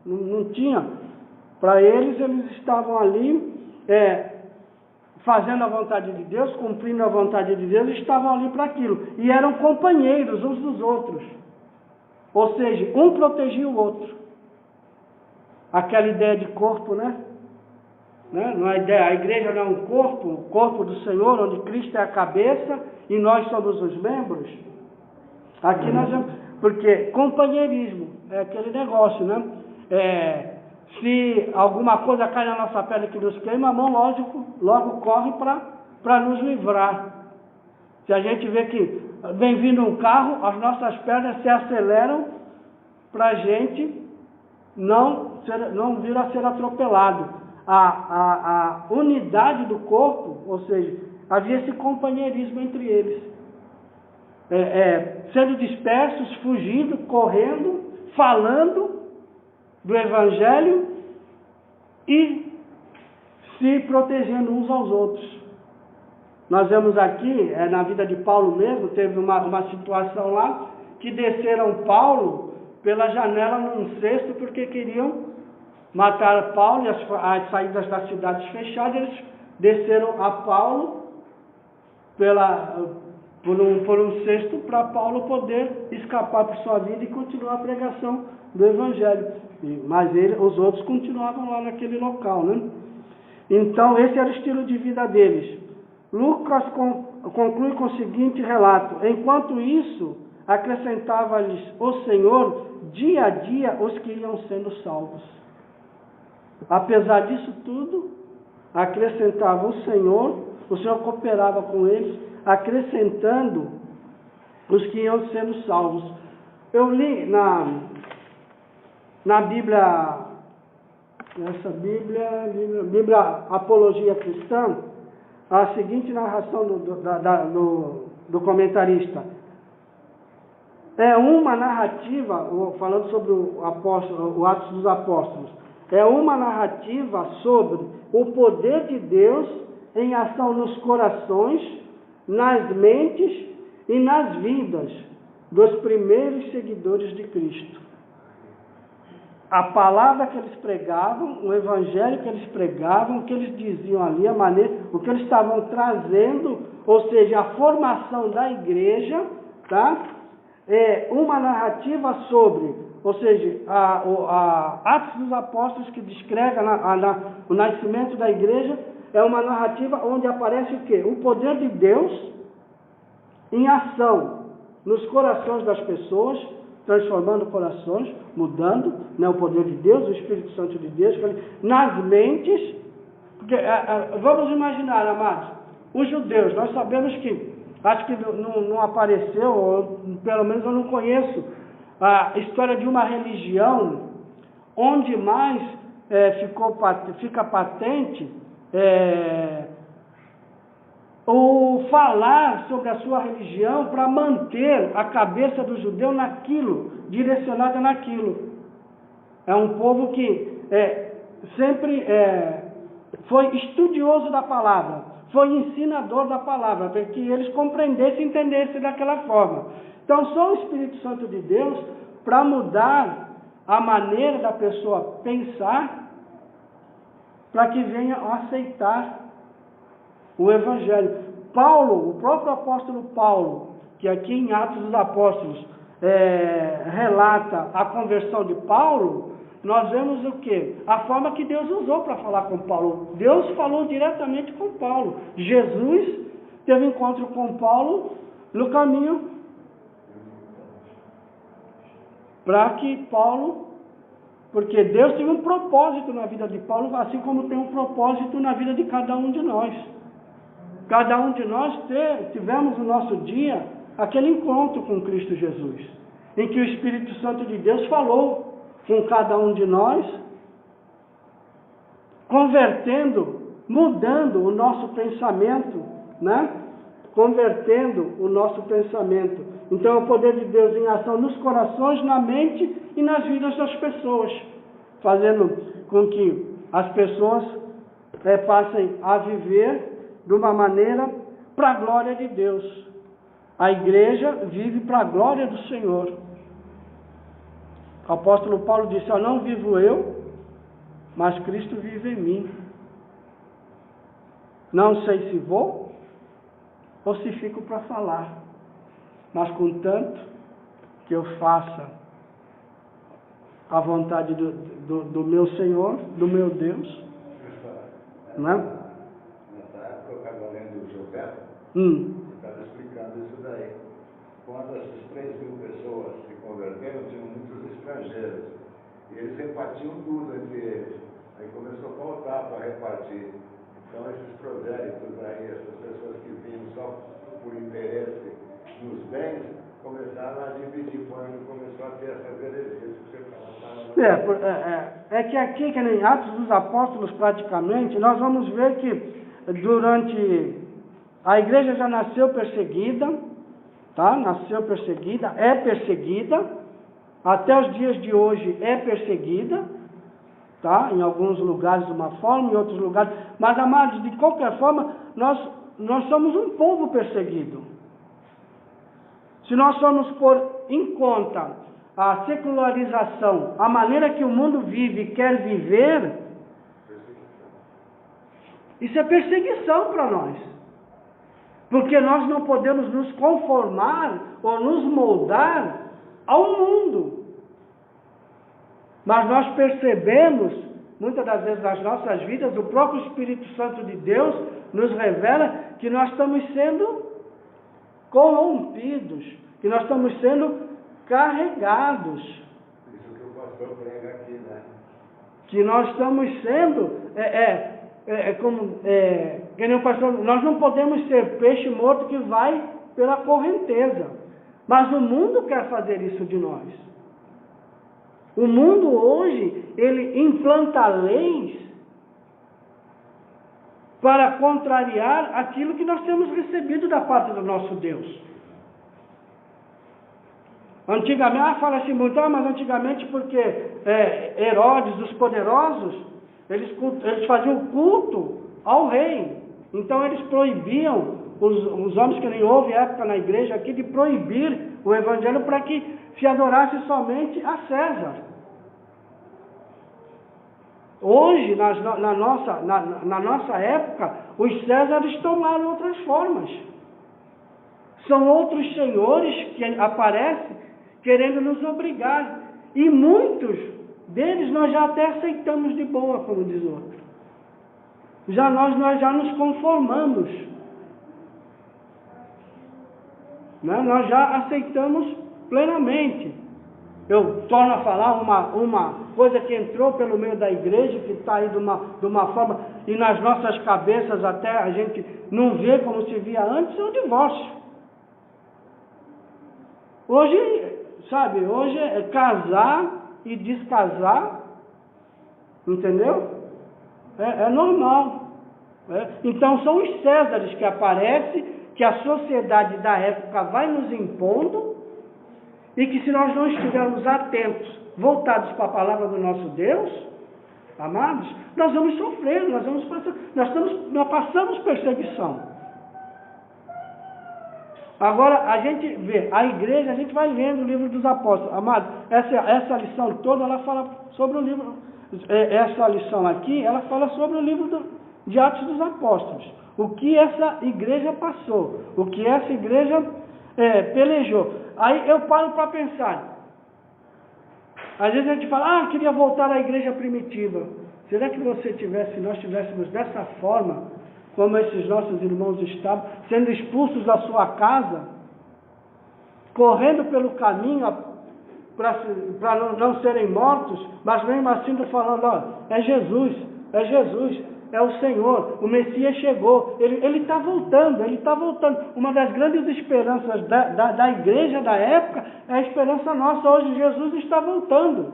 Não tinha. Para eles estavam ali fazendo a vontade de Deus, cumprindo a vontade de Deus, estavam ali para aquilo. E eram companheiros uns dos outros. Ou seja, um protegia o outro. Aquela ideia de corpo, né? Não é ideia, a igreja não é um corpo, o corpo do Senhor, onde Cristo é a cabeça e nós somos os membros. Aqui nós vemos, porque companheirismo é aquele negócio, né? Se alguma coisa cai na nossa pele que nos queima, a mão logo corre para nos livrar. Se a gente vê que vem vindo um carro, as nossas pernas se aceleram para a gente não vir a ser atropelado. A unidade do corpo, ou seja, havia esse companheirismo entre eles. Sendo dispersos, fugindo, correndo, falando do Evangelho e se protegendo uns aos outros. Nós vemos aqui, na vida de Paulo mesmo, teve uma situação lá que desceram Paulo pela janela num cesto porque queriam matar Paulo e as saídas das cidades fechadas. Eles desceram a Paulo por um cesto para Paulo poder escapar por sua vida e continuar a pregação do Evangelho. Mas os outros continuavam lá naquele local, né? Então, esse era o estilo de vida deles. Lucas conclui com o seguinte relato: enquanto isso, acrescentava-lhes o Senhor, dia a dia, os que iam sendo salvos. Apesar disso tudo, acrescentava o Senhor cooperava com eles, acrescentando os que iam sendo salvos. Eu li na Bíblia, Bíblia Apologia Cristã, a seguinte narração do comentarista. É uma narrativa, falando sobre o Atos dos Apóstolos, é uma narrativa sobre o poder de Deus em ação nos corações, nas mentes e nas vidas dos primeiros seguidores de Cristo. A palavra que eles pregavam, o evangelho que eles pregavam, o que eles diziam ali, a maneira, o que eles estavam trazendo, ou seja, a formação da igreja, tá? É uma narrativa sobre, ou seja, Atos dos Apóstolos, que descreve o nascimento da igreja, é uma narrativa onde aparece o quê? O poder de Deus em ação nos corações das pessoas, transformando corações, mudando, né, o poder de Deus, o Espírito Santo de Deus, nas mentes. Porque, vamos imaginar, amados, os judeus, nós sabemos que, acho que não apareceu, ou pelo menos eu não conheço, a história de uma religião onde mais fica patente o falar sobre a sua religião para manter a cabeça do judeu naquilo, direcionada naquilo. É um povo que sempre foi estudioso da palavra, foi ensinador da palavra, para que eles compreendessem e entendessem daquela forma. Então, só o Espírito Santo de Deus para mudar a maneira da pessoa pensar para que venha a aceitar o Evangelho. Paulo, o próprio apóstolo Paulo, que aqui em Atos dos Apóstolos relata a conversão de Paulo, nós vemos o quê? A forma que Deus usou para falar com Paulo. Deus falou diretamente com Paulo. Jesus teve encontro com Paulo no caminho para que Paulo, porque Deus tem um propósito na vida de Paulo, assim como tem um propósito na vida de cada um de nós. Cada um de nós tivemos no nosso dia aquele encontro com Cristo Jesus, em que o Espírito Santo de Deus falou com cada um de nós, convertendo, mudando o nosso pensamento, né? Convertendo o nosso pensamento. Então é o poder de Deus em ação nos corações, na mente e nas vidas das pessoas, fazendo com que as pessoas passem a viver de uma maneira para a glória de Deus. A igreja vive para a glória do Senhor. O apóstolo Paulo disse: eu não vivo eu, mas Cristo vive em mim. Não sei se vou ou se fico para falar, mas contanto que eu faça a vontade do meu Senhor, do meu Deus. Não é? Nessa época eu estava lendo o José, estava explicando isso daí. Quando essas 3.000 pessoas se converteram, tinham muitos estrangeiros. E eles repartiam tudo entre eles. Aí começou a faltar para repartir. Então esses prosélitos aí, essas pessoas que vinham só por interesse nos bens, começaram a dividir quando começou a ter essas heresias que você falava. É que aqui, que nem Atos dos Apóstolos, praticamente, nós vamos ver que durante... A igreja já nasceu perseguida, tá? Nasceu perseguida, é perseguida, até os dias de hoje é perseguida, tá? Em alguns lugares de uma forma, em outros lugares, mas, amados, de qualquer forma, nós somos um povo perseguido. Se nós formos pôr em conta a secularização, a maneira que o mundo vive e quer viver, isso é perseguição para nós. Porque nós não podemos nos conformar ou nos moldar ao mundo. Mas nós percebemos, muitas das vezes nas nossas vidas, o próprio Espírito Santo de Deus nos revela que nós estamos sendo corrompidos, que nós estamos sendo carregados. Isso que o pastor prega aqui, né? Que nós estamos sendo, que nem o pastor, nós não podemos ser peixe morto que vai pela correnteza. Mas o mundo quer fazer isso de nós. O mundo hoje, ele implanta leis para contrariar aquilo que nós temos recebido da parte do nosso Deus. Antigamente, fala assim muito, mas antigamente porque Herodes, os poderosos, eles faziam culto ao rei. Então eles proibiam, os homens que nem houve época na igreja aqui, de proibir o evangelho para que se adorasse somente a César. Hoje, na nossa época, os Césares tomaram outras formas. São outros senhores que aparecem querendo nos obrigar. E muitos deles nós já até aceitamos de boa, como diz o outro. Nós já nos conformamos. Né? Nós já aceitamos plenamente. Eu torno a falar uma coisa que entrou pelo meio da igreja, que está aí de uma forma, e nas nossas cabeças até a gente não vê como se via antes, é o divórcio. Hoje, hoje é casar e descasar, entendeu? É normal. Então são os Césares que aparecem, que a sociedade da época vai nos impondo, e que se nós não estivermos atentos, voltados para a palavra do nosso Deus, amados, nós vamos sofrer, nós passamos perseguição. Agora, a gente vê, a igreja, a gente vai lendo o livro dos apóstolos. Amado, essa lição toda, ela fala sobre o livro, essa lição aqui, ela fala sobre o livro de Atos dos Apóstolos. O que essa igreja passou, o que essa igreja pelejou. Aí eu paro para pensar. Às vezes a gente fala, queria voltar à igreja primitiva. Será que nós tivéssemos dessa forma, como esses nossos irmãos estavam, sendo expulsos da sua casa, correndo pelo caminho para não serem mortos, mas mesmo assim falando, é Jesus, é o Senhor, o Messias chegou, ele está voltando. Uma das grandes esperanças da igreja da época é a esperança nossa. Hoje Jesus está voltando.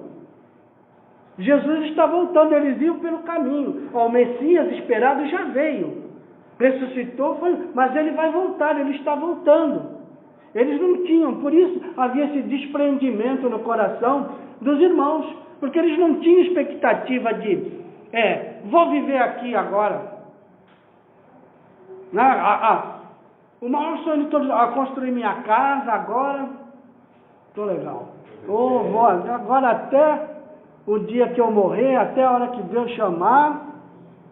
Eles iam pelo caminho. O Messias esperado já veio. Ressuscitou, mas ele vai voltar, ele está voltando. Eles não tinham, por isso havia esse desprendimento no coração dos irmãos, porque eles não tinham expectativa de, vou viver aqui agora. O maior sonho de todos, construir minha casa agora, estou legal. Agora até o dia que eu morrer, até a hora que Deus chamar,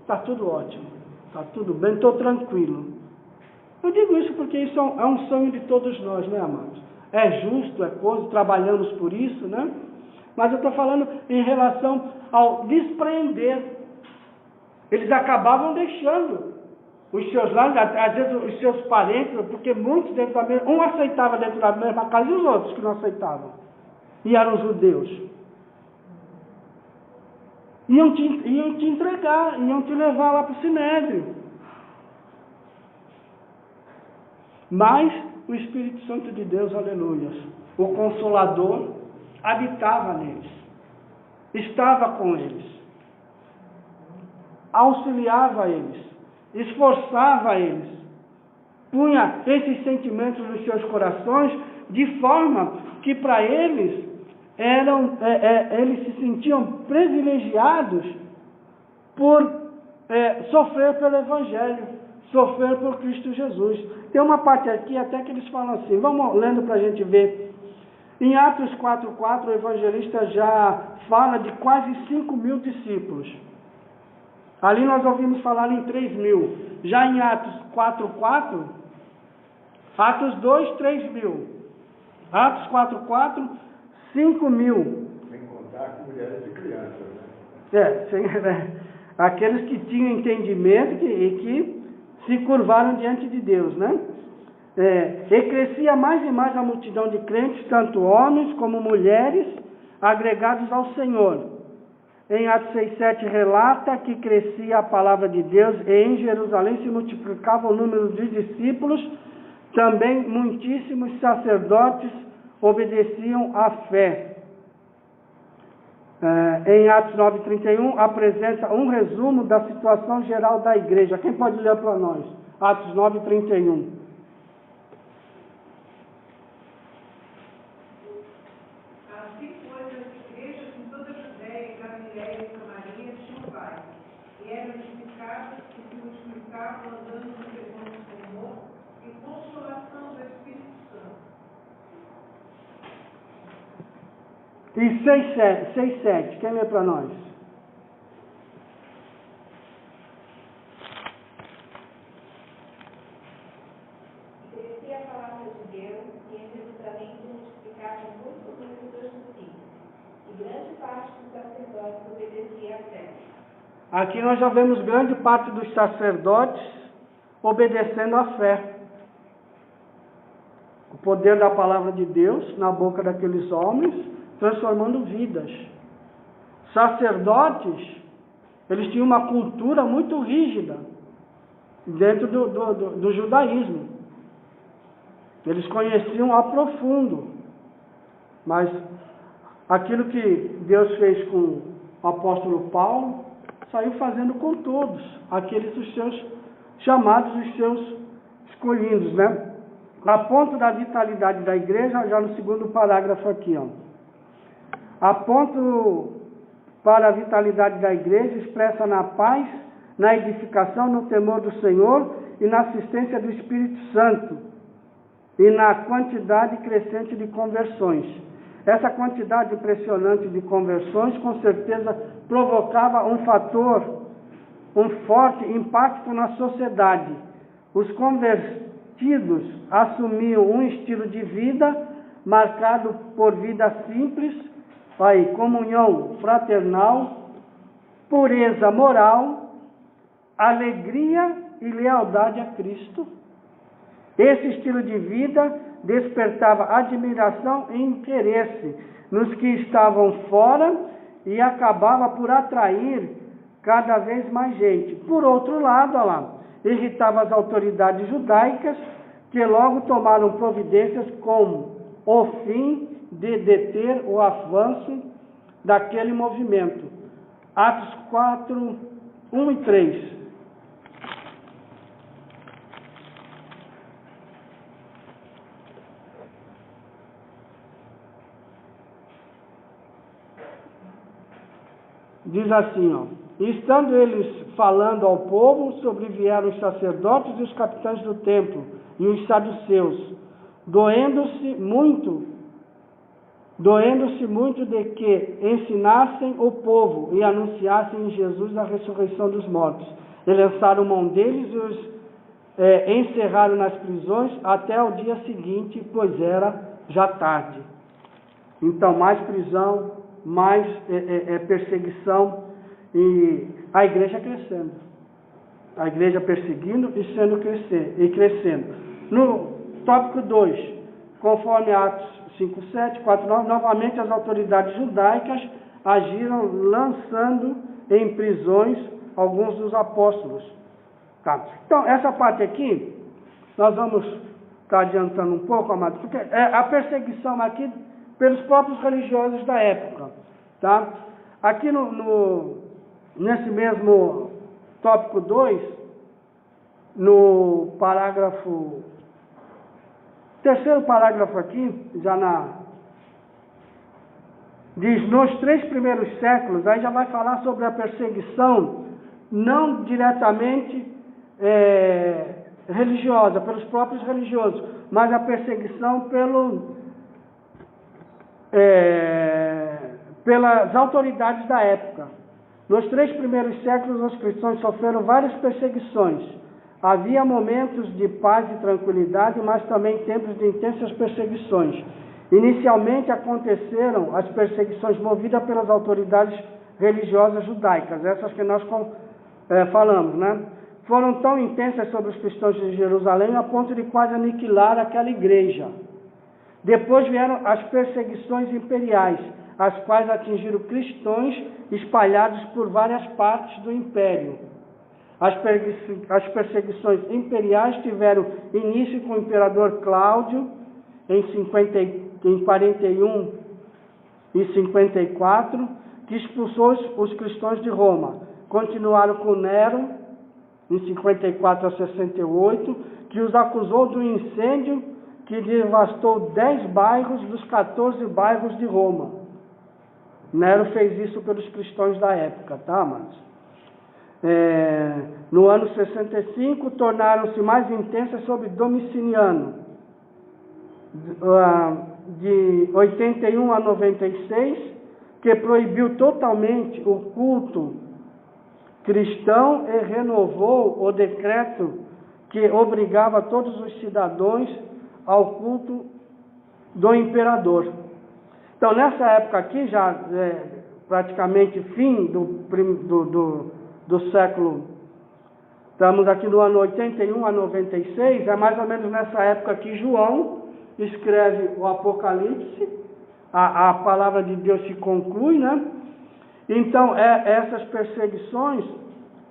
está tudo ótimo, está tudo bem, estou tranquilo. Eu digo isso porque isso é um sonho de todos nós, né, amados? É justo, é coisa, trabalhamos por isso, né? Mas eu estou falando em relação ao despreender. Eles acabavam deixando os seus lares, às vezes os seus parentes, porque muitos dentro da mesma, um aceitava dentro da mesma casa e os outros que não aceitavam. E eram judeus. Iam te entregar, iam te levar lá para o Sinédrio. Mas o Espírito Santo de Deus, aleluia, o Consolador, habitava neles, estava com eles, auxiliava eles, esforçava eles, punha esses sentimentos nos seus corações, de forma que para eles, eles se sentiam privilegiados por sofrer pelo Evangelho, sofrer por Cristo Jesus. Tem uma parte aqui até que eles falam assim, vamos lendo para a gente ver. Em Atos 4:4, o evangelista já fala de quase 5.000 discípulos. Ali nós ouvimos falar em 3.000. Já em Atos 4:4, Atos 2, 3.000. Atos 4:4, 5.000. Sem contar com mulheres e crianças, né? Aqueles que tinham entendimento e que se curvaram diante de Deus, né? E crescia mais e mais a multidão de crentes, tanto homens como mulheres, agregados ao Senhor. Em Atos 6:7 relata que crescia a palavra de Deus e em Jerusalém se multiplicava o número de discípulos, também muitíssimos sacerdotes obedeciam à fé. Em Atos 9:31 apresenta um resumo da situação geral da igreja. Quem pode ler para nós? Atos 9:31. Assim, pois, as igrejas em toda a Judéia, Galiléia e Samaria tinham paz, e eram edificadas e se multiplicavam, andando no temor do Senhor e consolação do Espírito Santo. E 6:7, quem lê para nós? Crescia a palavra de Deus e em Jerusalém se multiplicavam muito o número dos discípulos, e grande parte dos sacerdotes obedecia à fé. Aqui nós já vemos grande parte dos sacerdotes obedecendo à fé. O poder da palavra de Deus na boca daqueles homens, transformando vidas. Sacerdotes, eles tinham uma cultura muito rígida dentro do judaísmo. Eles conheciam a profundo, mas aquilo que Deus fez com o apóstolo Paulo, saiu fazendo com todos, aqueles os seus chamados, os seus escolhidos, né? A ponto da vitalidade da igreja, já no segundo parágrafo aqui, ó. Aponto para a vitalidade da igreja, expressa na paz, na edificação, no temor do Senhor e na assistência do Espírito Santo. e na quantidade crescente de conversões. Essa quantidade impressionante de conversões, com certeza, provocava um forte impacto na sociedade. Os convertidos assumiam um estilo de vida marcado por vida simples, comunhão fraternal, pureza moral, alegria e lealdade a Cristo. Esse estilo de vida despertava admiração e interesse nos que estavam fora e acabava por atrair cada vez mais gente. Por outro lado, irritava as autoridades judaicas, que logo tomaram providências com o fim de deter o avanço daquele movimento. Atos 4, 1 e 3. Diz assim, estando eles falando ao povo, sobrevieram os sacerdotes e os capitães do templo e os saduceus, doendo-se muito de que ensinassem o povo e anunciassem em Jesus a ressurreição dos mortos. E lançaram mão deles e os encerraram nas prisões até o dia seguinte, pois era já tarde. Então, mais prisão, mais perseguição, e a igreja crescendo. A igreja perseguindo e crescendo. No tópico 2, conforme Atos 5, 7, 4, 9, novamente as autoridades judaicas agiram lançando em prisões alguns dos apóstolos. Tá. Então, essa parte aqui, nós vamos estar adiantando um pouco, amados, porque é a perseguição aqui pelos próprios religiosos da época. Tá? Aqui nesse mesmo tópico 2, no parágrafo, terceiro parágrafo aqui, diz, nos 3 primeiros séculos, aí já vai falar sobre a perseguição, não diretamente religiosa, pelos próprios religiosos, mas a perseguição pelas autoridades da época. Nos 3 primeiros séculos, os cristãos sofreram várias perseguições. Havia momentos de paz e tranquilidade, mas também tempos de intensas perseguições. Inicialmente aconteceram as perseguições movidas pelas autoridades religiosas judaicas, essas que nós falamos, né? Foram tão intensas sobre os cristãos de Jerusalém a ponto de quase aniquilar aquela igreja. Depois vieram as perseguições imperiais, as quais atingiram cristãos espalhados por várias partes do império. As perseguições imperiais tiveram início com o imperador Cláudio em 41 e 54, que expulsou os cristãos de Roma. Continuaram com Nero, em 54 a 68, que os acusou do incêndio que devastou 10 bairros dos 14 bairros de Roma. Nero fez isso pelos cristãos da época, tá, amados? No ano 65, tornaram-se mais intensas sobre Domiciano. De 81 a 96, que proibiu totalmente o culto cristão e renovou o decreto que obrigava todos os cidadãos ao culto do imperador. Então, nessa época aqui, já praticamente fim do século, estamos aqui no ano 81 a 96, é mais ou menos nessa época que João escreve o Apocalipse, a palavra de Deus se conclui, né? Então, essas perseguições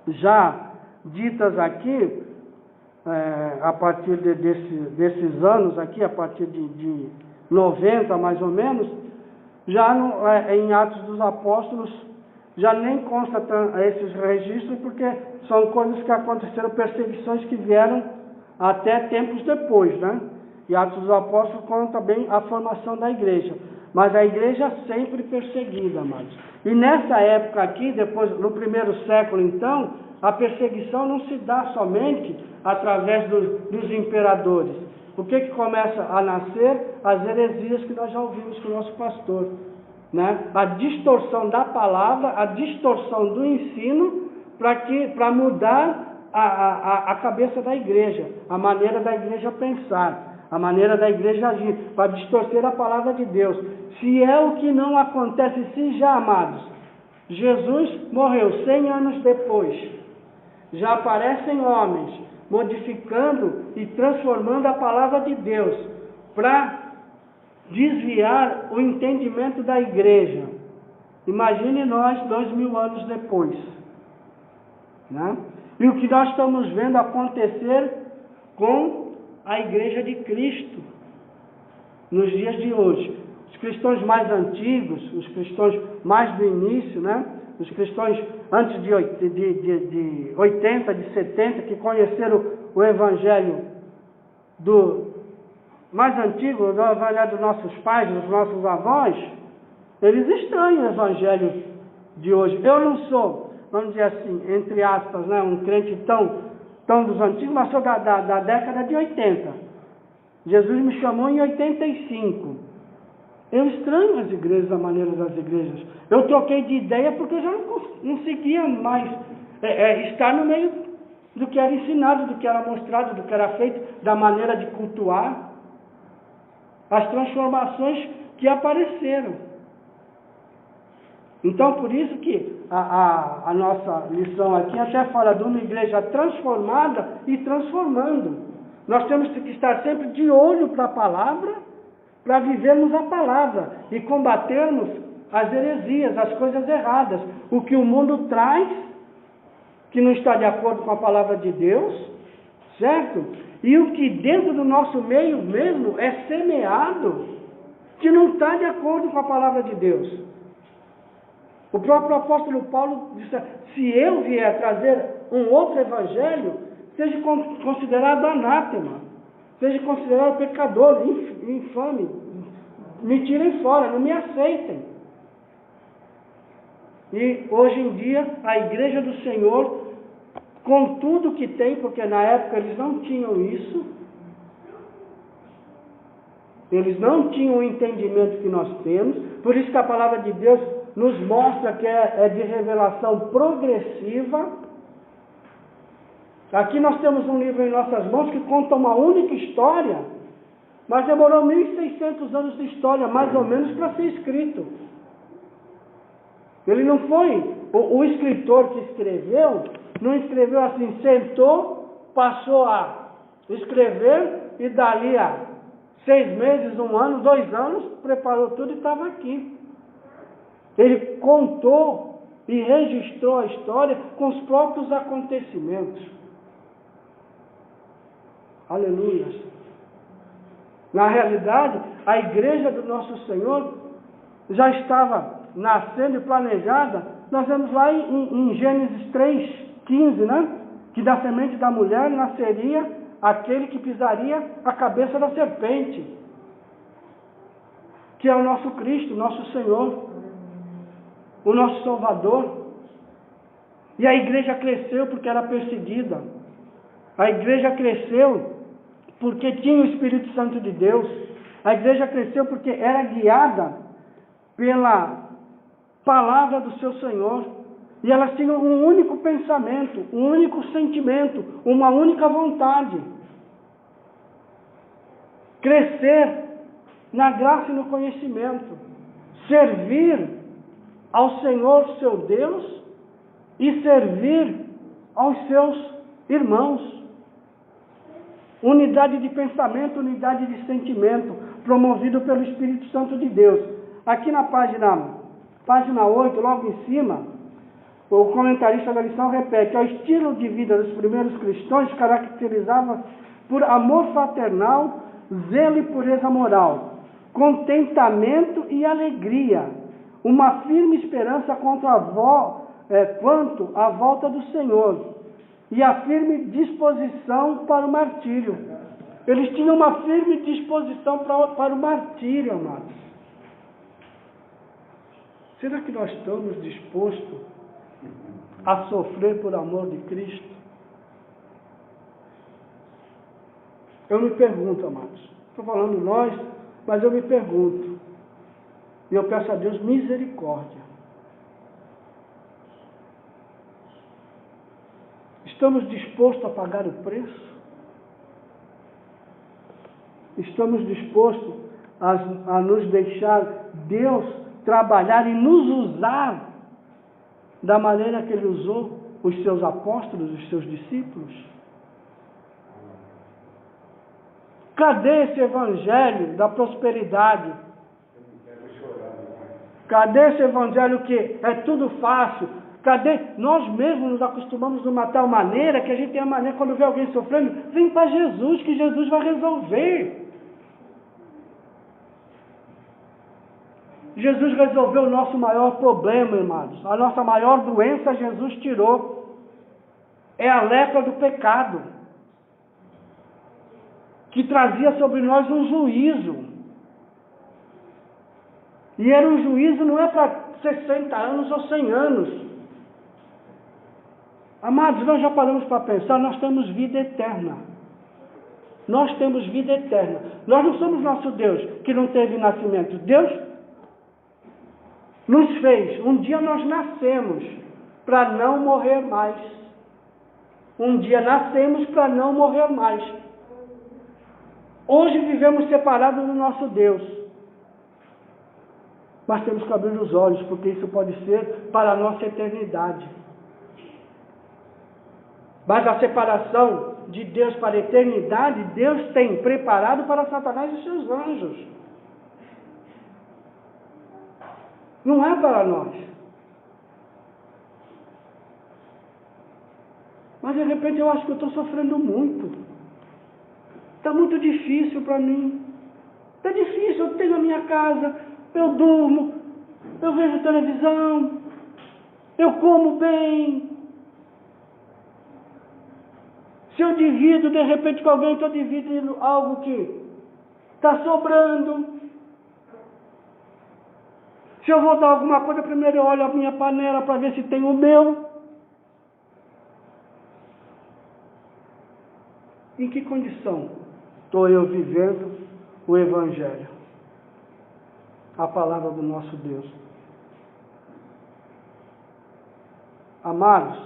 já ditas aqui, a partir desses anos aqui, a partir de 90 mais ou menos, já em Atos dos Apóstolos, já nem consta esses registros, porque são coisas que aconteceram, perseguições que vieram até tempos depois, né? E Atos dos Apóstolos conta bem a formação da igreja. Mas a igreja sempre perseguida, amados. E nessa época aqui, depois, no primeiro século então, a perseguição não se dá somente através dos imperadores. O que começa a nascer? As heresias que nós já ouvimos com o nosso pastor. Né? A distorção da palavra, a distorção do ensino, para mudar a cabeça da igreja, a maneira da igreja pensar, a maneira da igreja agir, para distorcer a palavra de Deus. Se é o que não acontece, se já, amados, Jesus morreu 100 anos depois, já aparecem homens modificando e transformando a palavra de Deus para desviar o entendimento da igreja. Imagine nós 2000 anos depois, né? E o que nós estamos vendo acontecer com a igreja de Cristo nos dias de hoje. Os cristãos mais antigos, os cristãos mais do início, né? Os cristãos antes de 80, de 70, que conheceram o evangelho mais antigo, do evangelho dos nossos pais, dos nossos avós, eles estranham o evangelho de hoje. Eu não sou, vamos dizer assim, entre aspas, né, um crente tão dos antigos, mas sou da década de 80. Jesus me chamou em 85. Eu estranho as igrejas, a maneira das igrejas. Eu troquei de ideia porque eu já não conseguia mais estar no meio do que era ensinado, do que era mostrado, do que era feito, da maneira de cultuar. As transformações que apareceram. Então, por isso que a nossa lição aqui até fala de uma igreja transformada e transformando. Nós temos que estar sempre de olho para a palavra, para vivermos a palavra e combatermos as heresias, as coisas erradas, o que o mundo traz, que não está de acordo com a palavra de Deus, certo? E o que dentro do nosso meio mesmo é semeado, que não está de acordo com a palavra de Deus. O próprio apóstolo Paulo disse: se eu vier trazer um outro evangelho, seja considerado anátema, seja considerado pecador, infame, me tirem fora, não me aceitem. E hoje em dia, a igreja do Senhor, com tudo que tem, porque na época eles não tinham isso, eles não tinham o entendimento que nós temos, por isso que a palavra de Deus nos mostra que é de revelação progressiva. Aqui nós temos um livro em nossas mãos que conta uma única história, mas demorou 1.600 anos de história, mais ou menos, para ser escrito. Ele não foi, o escritor que escreveu, não escreveu assim, sentou, passou a escrever e dali a 6 meses, 1 ano, 2 anos, preparou tudo e estava aqui. Ele contou e registrou a história com os próprios acontecimentos. Aleluia. Na realidade, a igreja do nosso Senhor já estava nascendo e planejada. Nós vemos lá em Gênesis 3:15, né? Que da semente da mulher nasceria aquele que pisaria a cabeça da serpente, que é o nosso Cristo, o nosso Senhor, o nosso Salvador. E a igreja cresceu porque era perseguida. A igreja cresceu porque tinha o Espírito Santo de Deus. A igreja cresceu porque era guiada pela palavra do seu Senhor. E elas tinham um único pensamento, um único sentimento, uma única vontade. Crescer na graça e no conhecimento. Servir ao Senhor, seu Deus, e servir aos seus irmãos. Unidade de pensamento, unidade de sentimento, promovido pelo Espírito Santo de Deus. Aqui na página 8, logo em cima, o comentarista da lição repete: o estilo de vida dos primeiros cristãos se caracterizava por amor fraternal, zelo e pureza moral, contentamento e alegria, uma firme esperança quanto à volta do Senhor, e a firme disposição para o martírio. Eles tinham uma firme disposição para o martírio, amados. Será que nós estamos dispostos a sofrer por amor de Cristo? Eu me pergunto, amados. Estou falando nós, mas eu me pergunto. E eu peço a Deus misericórdia. Estamos dispostos a pagar o preço? Estamos dispostos a nos deixar Deus trabalhar e nos usar da maneira que Ele usou os seus apóstolos, os seus discípulos? Cadê esse evangelho da prosperidade? Cadê esse evangelho que é tudo fácil? Cadê? Nós mesmos nos acostumamos de uma tal maneira que a gente tem a maneira, quando vê alguém sofrendo, vem para Jesus, que Jesus vai resolver. Jesus resolveu o nosso maior problema, irmãos. A nossa maior doença Jesus tirou. É a lepra do pecado, que trazia sobre nós um juízo. E era um juízo, não é para 60 anos ou 100 anos. Amados, nós já paramos para pensar, nós temos vida eterna. Nós temos vida eterna. Nós não somos nosso Deus, que não teve nascimento. Deus nos fez. Um dia nós nascemos para não morrer mais. Um dia nascemos para não morrer mais. Hoje vivemos separados do nosso Deus. Mas temos que abrir os olhos, porque isso pode ser para a nossa eternidade. Mas a separação de Deus para a eternidade, Deus tem preparado para Satanás e seus anjos. Não é para nós. Mas de repente eu acho que eu estou sofrendo muito. Está muito difícil para mim. Está difícil, eu tenho a minha casa, eu durmo, eu vejo televisão, eu como bem. Se eu divido de repente com alguém, estou dividindo algo que está sobrando. Se eu vou dar alguma coisa, primeiro eu olho a minha panela para ver se tem o meu. Em que condição estou eu vivendo o Evangelho? A palavra do nosso Deus. Amados,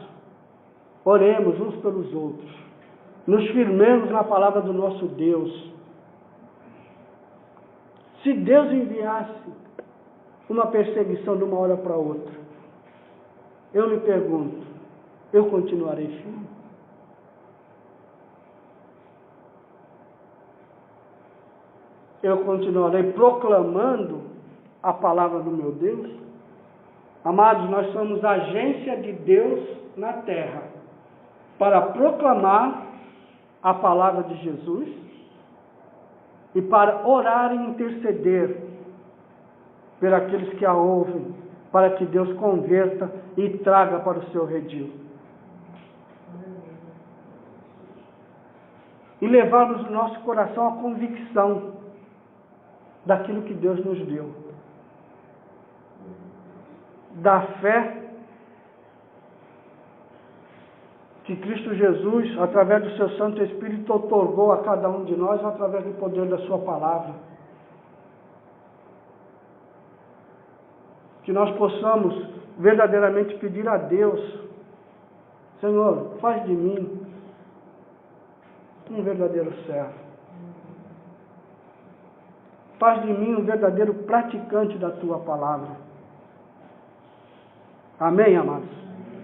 oremos uns pelos outros. Nos firmemos na palavra do nosso Deus. Se Deus enviasse uma perseguição de uma hora para outra, eu me pergunto, eu continuarei firme? Eu continuarei proclamando a palavra do meu Deus? Amados, nós somos agência de Deus na terra para proclamar a palavra de Jesus e para orar e interceder por aqueles que a ouvem, para que Deus converta e traga para o seu redil. E levarmos no nosso coração a convicção daquilo que Deus nos deu. Da fé que Cristo Jesus, através do seu Santo Espírito, outorgou a cada um de nós, através do poder da sua palavra. Que nós possamos verdadeiramente pedir a Deus: Senhor, faz de mim um verdadeiro servo. Faz de mim um verdadeiro praticante da tua palavra. Amém, amados?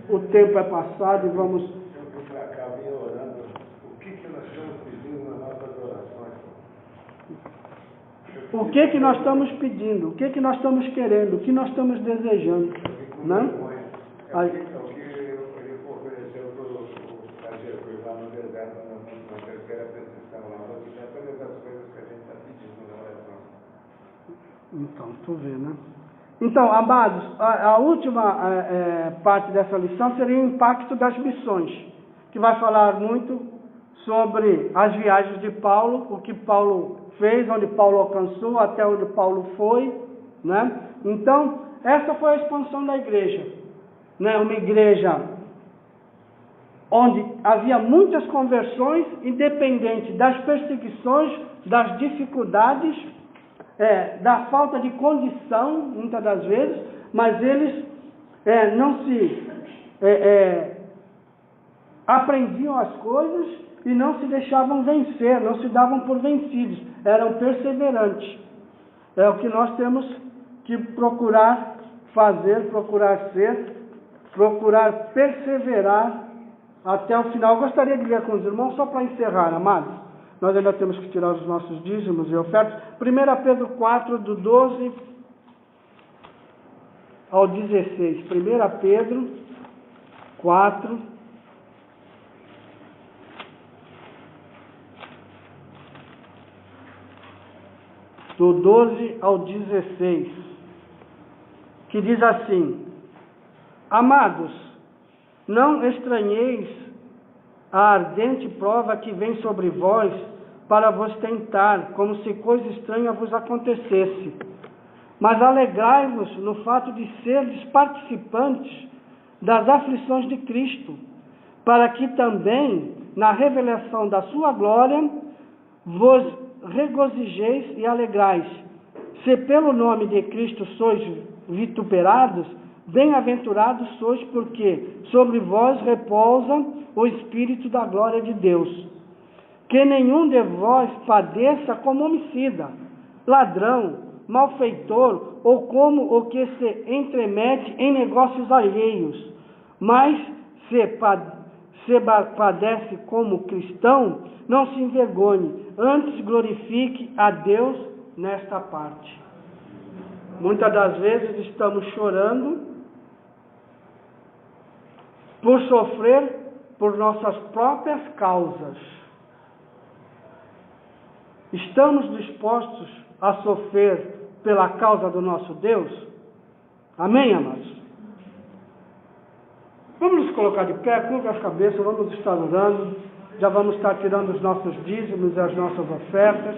O tempo é passado e vamos... Eu acabei orando. O que nós estamos pedindo nas nossas orações? O que nós estamos pedindo? O que nós estamos querendo? O que nós estamos desejando? Né? É o que ele ofereceu para Jesus lá no deserto, na terceira petição lá. É todas as coisas que a gente está pedindo na oração. Então, tu vê, né? Então, amados, a última parte dessa lição seria o impacto das missões, que vai falar muito sobre as viagens de Paulo, o que Paulo fez, onde Paulo alcançou, até onde Paulo foi, né? Então, essa foi a expansão da igreja, né? Uma igreja onde havia muitas conversões, independente das perseguições, das dificuldades, da falta de condição, muitas das vezes, mas eles não se aprendiam as coisas e não se deixavam vencer, não se davam por vencidos, eram perseverantes. É o que nós temos que procurar fazer, procurar ser, procurar perseverar até o final. Eu gostaria de ler com os irmãos, só para encerrar, amados. Nós ainda temos que tirar os nossos dízimos e ofertas. 1 Pedro 4, do 12 ao 16. 1 Pedro 4, do 12 ao 16, que diz assim: Amados, não estranheis a ardente prova que vem sobre vós para vos tentar, como se coisa estranha vos acontecesse. Mas alegrai-vos no fato de serdes participantes das aflições de Cristo, para que também, na revelação da sua glória, vos regozijeis e alegrais. Se pelo nome de Cristo sois vituperados, bem-aventurados sois, porque sobre vós repousa o Espírito da glória de Deus. Que nenhum de vós padeça como homicida, ladrão, malfeitor, ou como o que se entremete em negócios alheios, mas se padece como cristão, não se envergonhe, antes glorifique a Deus nesta parte. Muitas das vezes estamos chorando por sofrer por nossas próprias causas. Estamos dispostos a sofrer pela causa do nosso Deus? Amém, amados? Vamos nos colocar de pé, curva as cabeças, vamos estar orando, já vamos estar tirando os nossos dízimos e as nossas ofertas.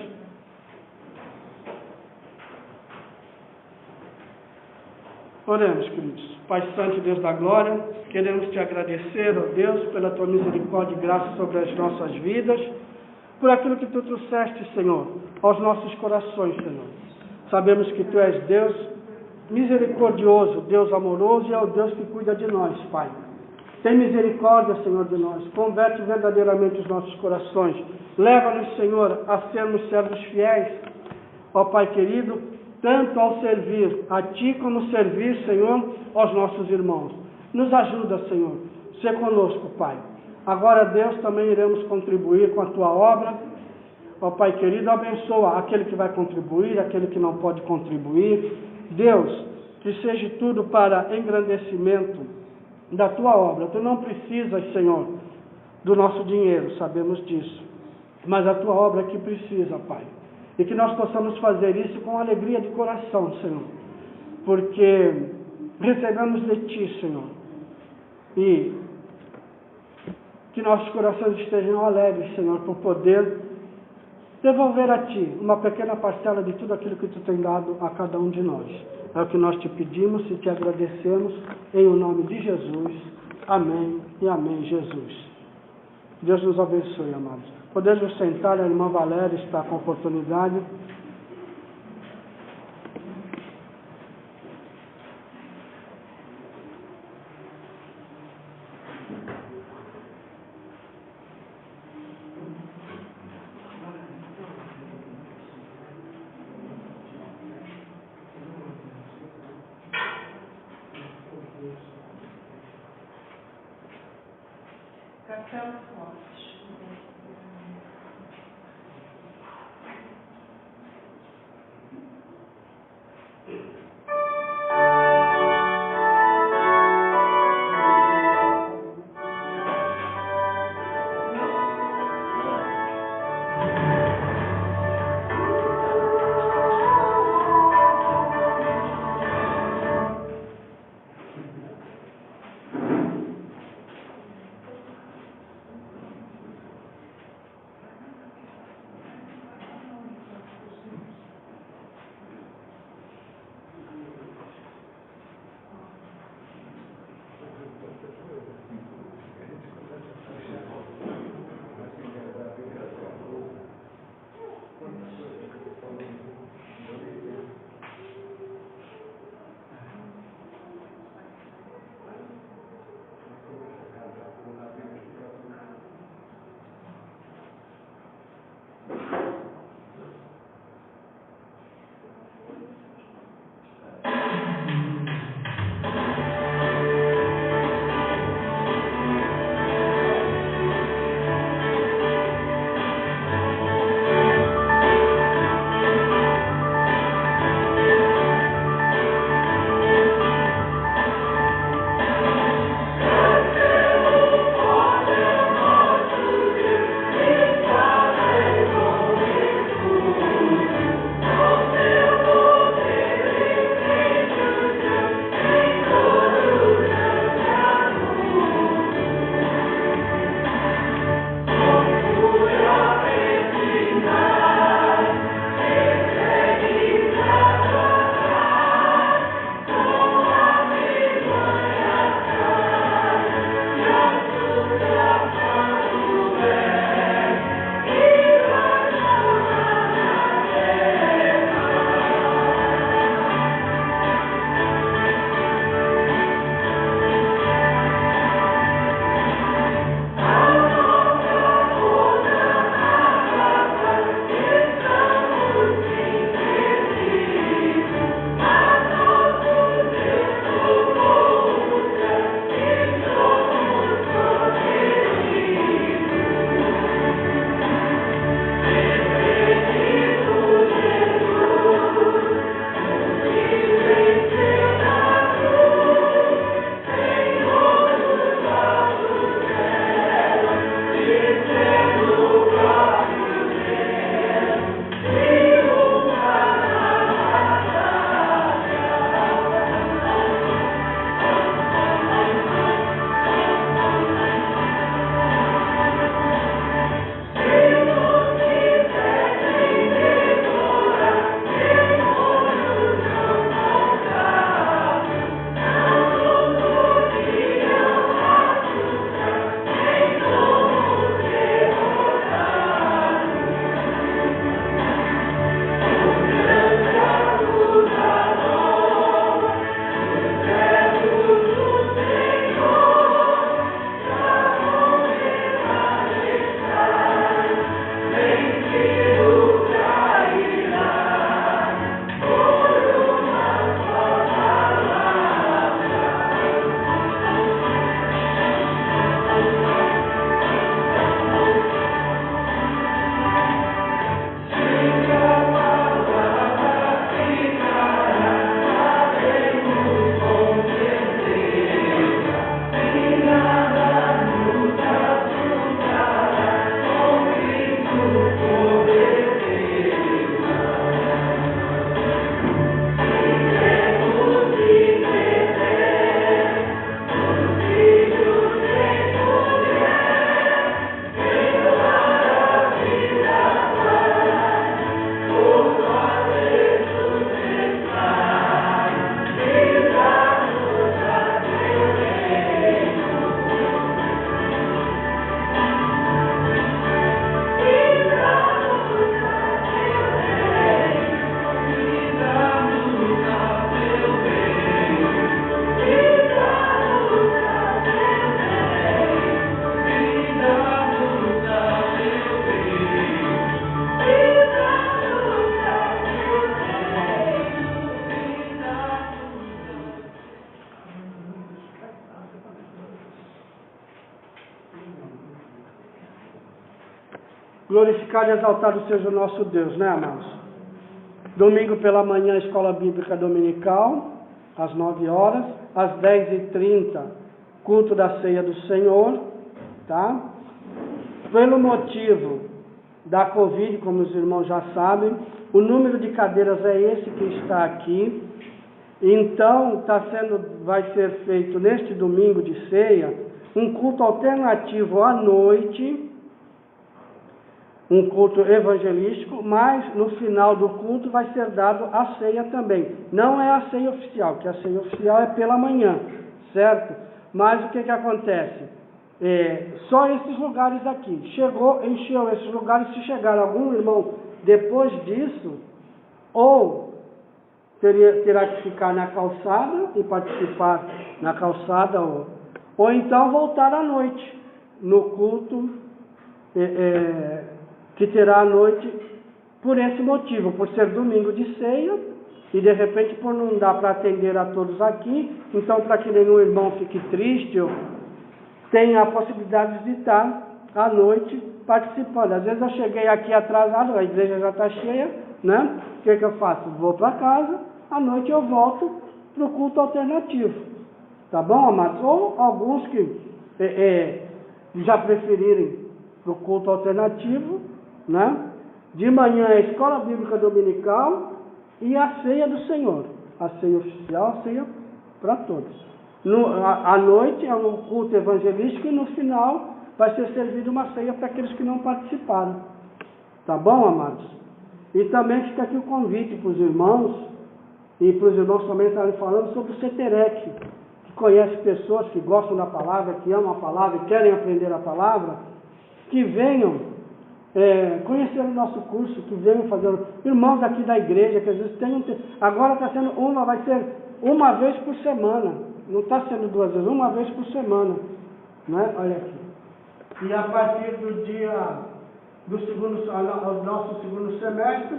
Oremos, queridos. Pai Santo, Deus da glória, queremos te agradecer, ó Deus, pela tua misericórdia e graça sobre as nossas vidas, por aquilo que tu trouxeste, Senhor, aos nossos corações, Senhor. Sabemos que tu és Deus misericordioso, Deus amoroso, e é o Deus que cuida de nós, Pai. Tem misericórdia, Senhor, de nós. Converte verdadeiramente os nossos corações. Leva-nos, Senhor, a sermos servos fiéis, ó Pai querido, tanto ao servir a Ti como servir, Senhor, aos nossos irmãos. Nos ajuda, Senhor. Sê conosco, Pai. Agora, Deus, também iremos contribuir com a Tua obra. Ó Pai querido, abençoa aquele que vai contribuir, aquele que não pode contribuir. Deus, que seja tudo para engrandecimento da Tua obra. Tu não precisas, Senhor, do nosso dinheiro, sabemos disso. Mas a Tua obra que precisa, Pai. E que nós possamos fazer isso com alegria de coração, Senhor. Porque recebemos de Ti, Senhor. E que nossos corações estejam alegres, Senhor, por poder devolver a Ti uma pequena parcela de tudo aquilo que Tu tem dado a cada um de nós. É o que nós te pedimos e te agradecemos em o nome de Jesus. Amém e amém, Jesus. Deus nos abençoe, amados. Podemos sentar, a irmã Valéria está com oportunidade. Castelo Forte. Glorificado e exaltado seja o nosso Deus, né, amados? Domingo pela manhã, Escola Bíblica Dominical, às 9 horas. Às 10h30, culto da Ceia do Senhor, tá? Pelo motivo da Covid, como os irmãos já sabem, o número de cadeiras é esse que está aqui. Então, vai ser feito neste domingo de ceia, um culto alternativo à noite, um culto evangelístico, mas no final do culto vai ser dado a ceia também. Não é a ceia oficial, que a ceia oficial é pela manhã, certo? Mas o que acontece? Só esses lugares aqui. Encheu esses lugares. Se chegar algum irmão depois disso, ou terá que ficar na calçada e participar na calçada, ou então voltar à noite, no culto que terá à noite, por esse motivo, por ser domingo de ceia, e de repente por não dar para atender a todos aqui, então para que nenhum irmão fique triste, tenha a possibilidade de estar à noite participando. Às vezes eu cheguei aqui atrasado, a igreja já está cheia, né? O que eu faço? Vou para casa, à noite eu volto para o culto alternativo. Tá bom, amados? Ou alguns que já preferirem para o culto alternativo, né? De manhã a Escola Bíblica Dominical e a Ceia do Senhor. A ceia oficial, a ceia para todos. À noite é um culto evangelístico e no final vai ser servido uma ceia para aqueles que não participaram. Tá bom, amados? E também fica aqui o convite para os irmãos, e para os irmãos também estarem falando sobre o CETEREC, que conhece pessoas que gostam da palavra, que amam a palavra e querem aprender a palavra, que venham conhecer o nosso curso, que venham fazer. Irmãos aqui da igreja, que às vezes agora está sendo vai ser uma vez por semana, não está sendo 2 vezes, uma vez por semana, né? Olha aqui. E a partir do dia do nosso segundo semestre,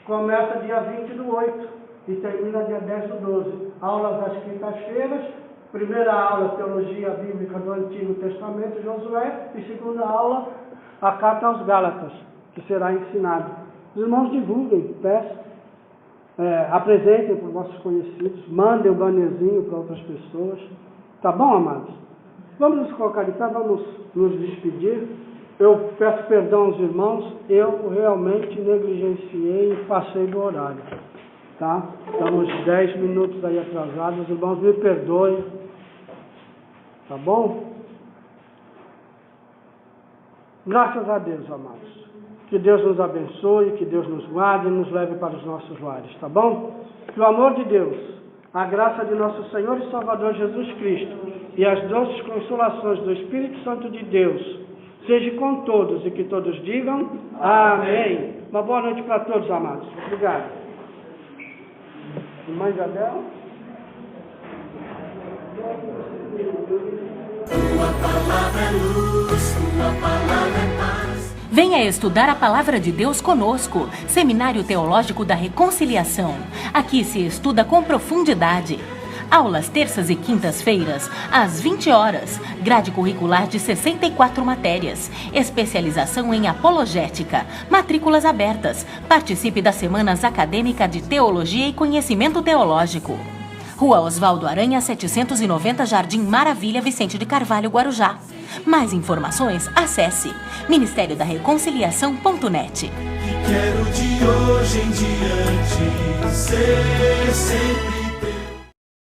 começa dia 20/8 e termina dia 10/12. Aulas às quintas-feiras. Primeira aula, Teologia Bíblica do Antigo Testamento, Josué, e segunda aula, a Carta aos Gálatas, que será ensinado. Os irmãos divulguem, peçam, apresentem para os vossos conhecidos, mandem o bannerzinho para outras pessoas. Tá bom, amados? Vamos nos colocar de pé, vamos nos despedir. Eu peço perdão aos irmãos, eu realmente negligenciei e passei do horário. Tá? Estamos 10 minutos aí atrasados, os irmãos me perdoem. Tá bom? Graças a Deus, amados. Que Deus nos abençoe, que Deus nos guarde e nos leve para os nossos lares, tá bom? Que o amor de Deus, a graça de nosso Senhor e Salvador Jesus Cristo e as doces consolações do Espírito Santo de Deus seja com todos e que todos digam amém. Uma boa noite para todos, amados. Obrigado. Irmã Isabel? Tua palavra é luz, tua palavra é paz. Venha estudar a Palavra de Deus conosco, Seminário Teológico da Reconciliação. Aqui se estuda com profundidade. Aulas terças e quintas-feiras, às 20 horas. Grade curricular de 64 matérias. Especialização em apologética. Matrículas abertas. Participe das Semanas Acadêmicas de Teologia e Conhecimento Teológico. Rua Oswaldo Aranha, 790, Jardim Maravilha, Vicente de Carvalho, Guarujá. Mais informações, acesse ministériodareconciliação.net. Quero de hoje em diante ser sempre